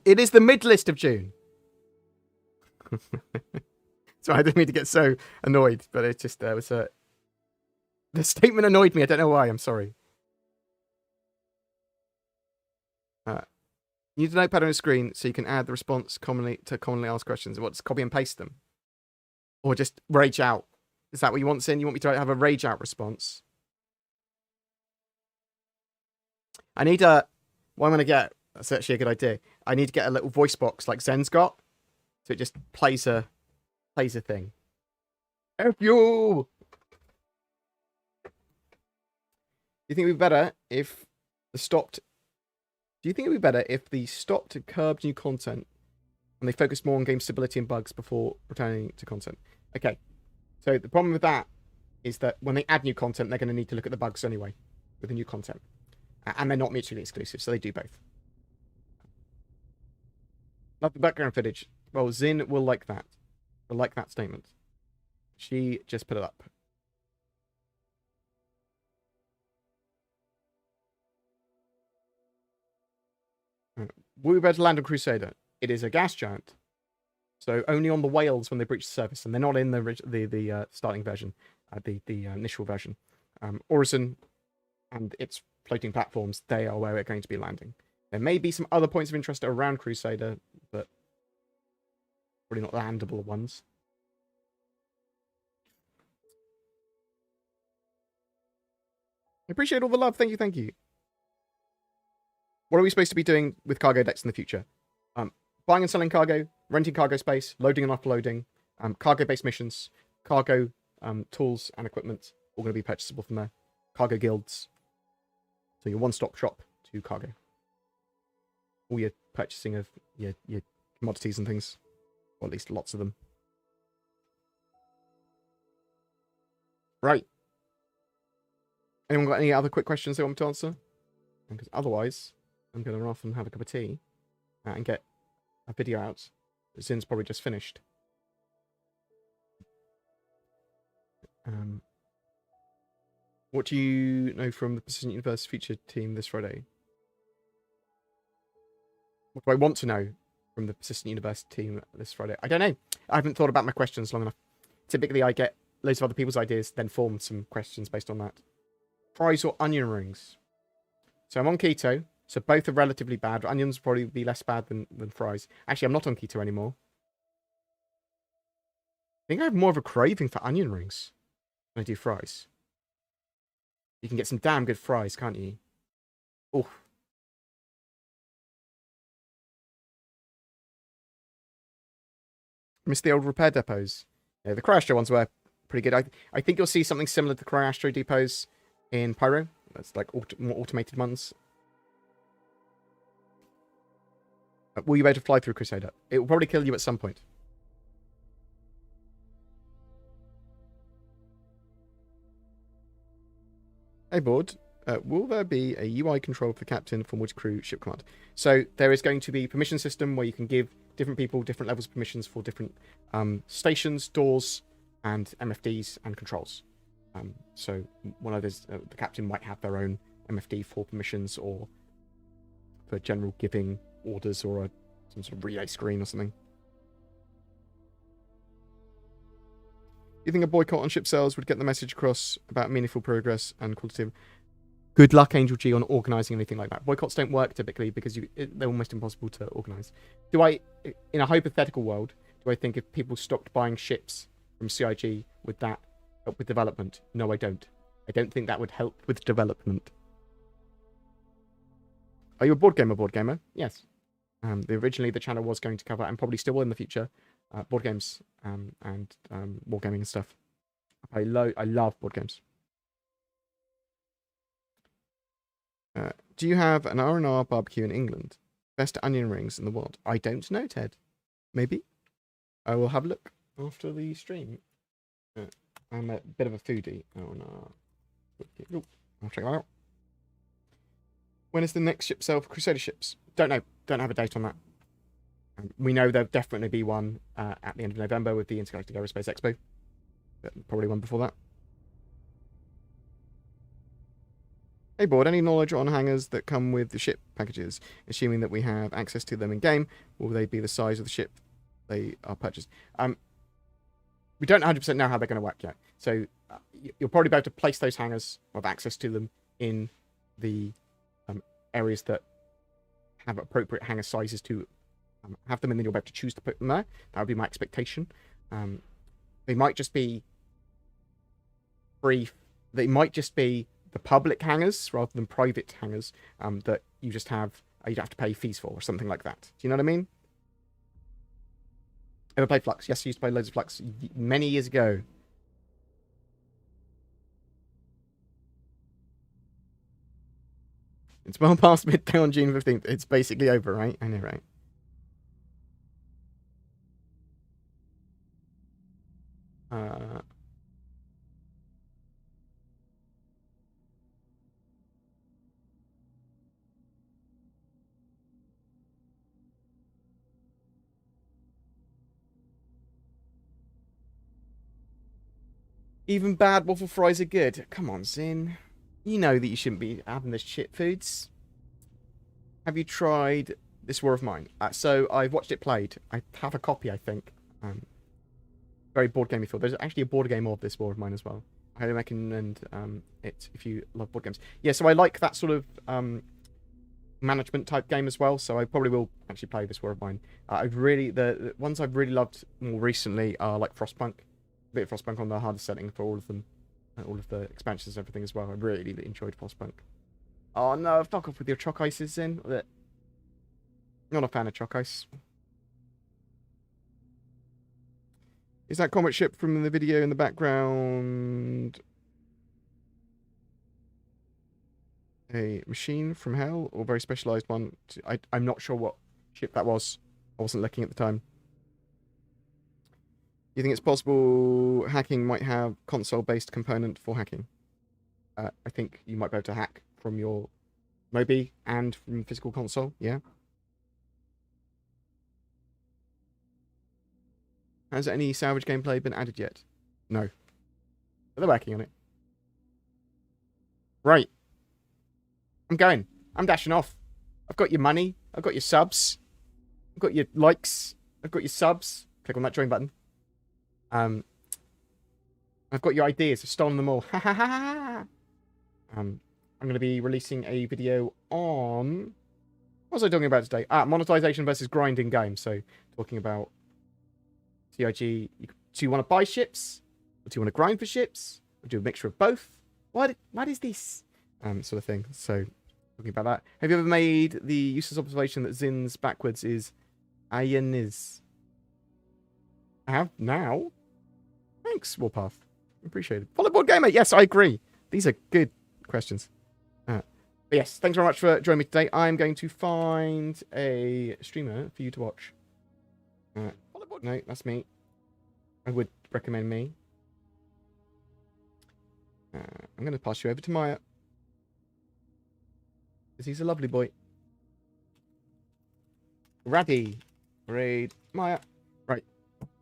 It is the mid-list of June. So I didn't mean to get so annoyed, but it just was a... The statement annoyed me. I don't know why. I'm sorry. Use a notepad on your screen so you can add the response to commonly asked questions. What, just copy and paste them? Or just rage out? Is that what you want, Sin? You want me to have a rage out response? I need a... What I'm going to get... That's actually a good idea. I need to get a little voice box like Zen's got. So it just plays a thing. F you! Do you think it would be better if the stopped... Do you think it would be better if the stopped curbed new content and they focused more on game stability and bugs before returning to content? Okay. So the problem with that is that when they add new content, they're going to need to look at the bugs anyway with the new content. And they're not mutually exclusive, so they do both. Love the background footage. Well, Zin will like that. Will like that statement. She just put it up. Will we be able to land on Crusader? It is a gas giant. So only on the whales when they breach the surface, and they're not in the starting version, the initial version. Orison and its floating platforms, they are where we're going to be landing. There may be some other points of interest around Crusader, but probably not landable ones. I appreciate all the love. Thank you, thank you. What are we supposed to be doing with cargo decks in the future? Buying and selling cargo, renting cargo space, loading and offloading, cargo-based missions, cargo tools and equipment, all going to be purchasable from there. Cargo guilds. So your one-stop shop to cargo. All your purchasing of your commodities and things. Or at least lots of them. Right. Anyone got any other quick questions they want me to answer? Because otherwise, I'm going to run off and have a cup of tea and get a video out. Zin's probably just finished. What do you know from the Persistent Universe feature team this Friday? What do I want to know from the Persistent Universe team this Friday? I don't know. I haven't thought about my questions long enough. Typically, I get loads of other people's ideas, then form some questions based on that. Fries or onion rings? So I'm on keto, so both are relatively bad. Onions will probably be less bad than fries. Actually, I'm not on keto anymore. I think I have more of a craving for onion rings than I do fries. You can get some damn good fries, can't you? Oh. Miss the old repair depots. Yeah, the Cryastro ones were pretty good. I think you'll see something similar to Cryastro depots in Pyro. That's like more automated ones. Will you be able to fly through Crusader? It will probably kill you at some point. Hey, Board. Will there be a UI control for captain from which crew ship command? So there is going to be a permission system where you can give different people different levels of permissions for different stations, doors, and MFDs and controls. So one of those, the captain might have their own MFD for permissions or for general giving orders or some sort of relay screen or something. You think a boycott on ship sales would get the message across about meaningful progress and qualitative? Good luck, Angel G, on organising anything like that. Boycotts don't work typically because they're almost impossible to organise. In a hypothetical world, do I think if people stopped buying ships from CIG, would that help with development? No, I don't. I don't think that would help with development. Are you a board gamer? Yes. Originally, the channel was going to cover, and probably still will in the future, board games and wargaming and stuff. I love board games. Do you have an R&R barbecue in England? Best onion rings in the world? I don't know, Ted. Maybe. I will have a look after the stream. I'm a bit of a foodie. Oh, no. I'll check that out. When is the next ship sale for Crusader ships? Don't know. Don't have a date on that. We know there'll definitely be one at the end of November with the Intergalactic Aerospace Expo. But probably one before that. Hey, Board, any knowledge on hangars that come with the ship packages? Assuming that we have access to them in-game, will they be the size of the ship they are purchased? We don't 100% know how they're going to work yet. So you'll probably be able to place those hangars or have access to them in the areas that have appropriate hangar sizes to have them, and then you'll be able to choose to put them there. That would be my expectation. They might just be free. They might just be the public hangars rather than private hangars that you just have, you'd have to pay fees for or something like that. Do you know what I mean? Ever played Flux? Yes, I used to play loads of Flux many years ago. It's well past midday on June 15th. It's basically over, right? I know, right? Even bad waffle fries are good. Come on, Zin. You know that you shouldn't be having the shit foods. Have you tried This War of Mine? So I've watched it played. I have a copy, I think. Very board gamey feel. There's actually a board game of This War of Mine as well. I highly recommend it if you love board games. Yeah, so I like that sort of management type game as well. So I probably will actually play This War of Mine. The ones I've really loved more recently are like Frostpunk. A bit of Frostpunk on the hardest setting for all of them. All of the expansions and everything as well. I really enjoyed Frostpunk. Oh no, fuck off with your chalk ices in. Not a fan of chalk ice. Is that comet ship from the video in the background a machine from hell or a very specialized one? I'm not sure what ship that was. I wasn't looking at the time. You think it's possible hacking might have console-based component for hacking? I think you might be able to hack from your Mobi and from physical console, yeah. Has any salvage gameplay been added yet? No. But they're working on it. Right. I'm going. I'm dashing off. I've got your money. I've got your subs. I've got your likes. I've got your subs. Click on that join button. I've got your ideas. I've stolen them all. Ha ha ha ha. I'm going to be releasing a video on... What was I talking about today? Monetization versus grinding games. So, talking about TIG. Do you want to buy ships? Or do you want to grind for ships? Or do a mixture of both? What is this? Sort of thing. So, talking about that. Have you ever made the useless observation that Zin's backwards is Ayaniz? I have now. Thanks, Warpath. Appreciate it. Follow BoredGamer. Yes, I agree. These are good questions. But yes, thanks very much for joining me today. I'm going to find a streamer for you to watch. Follow Board. No, that's me. I would recommend me. I'm going to pass you over to Maya. Because he's a lovely boy. Raddy. Raid. Maya. Right.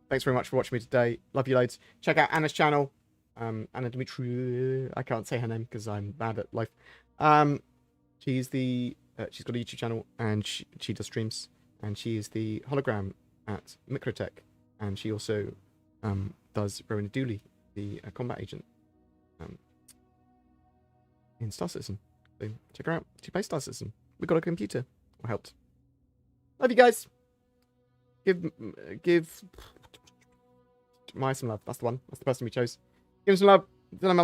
Thanks very much for watching me today. Love you loads. Check out Anna's channel. Anna Dimitri. I can't say her name because I'm bad at life. She's got a YouTube channel and she does streams. And she is the hologram at Microtech. And she also does Rowan Dooley, the combat agent in Star Citizen. So check her out. She plays Star Citizen. We got a computer. Or helped. Love you guys. Give Maya some love. That's the one. That's the person we chose. Give him some love. Tell him I love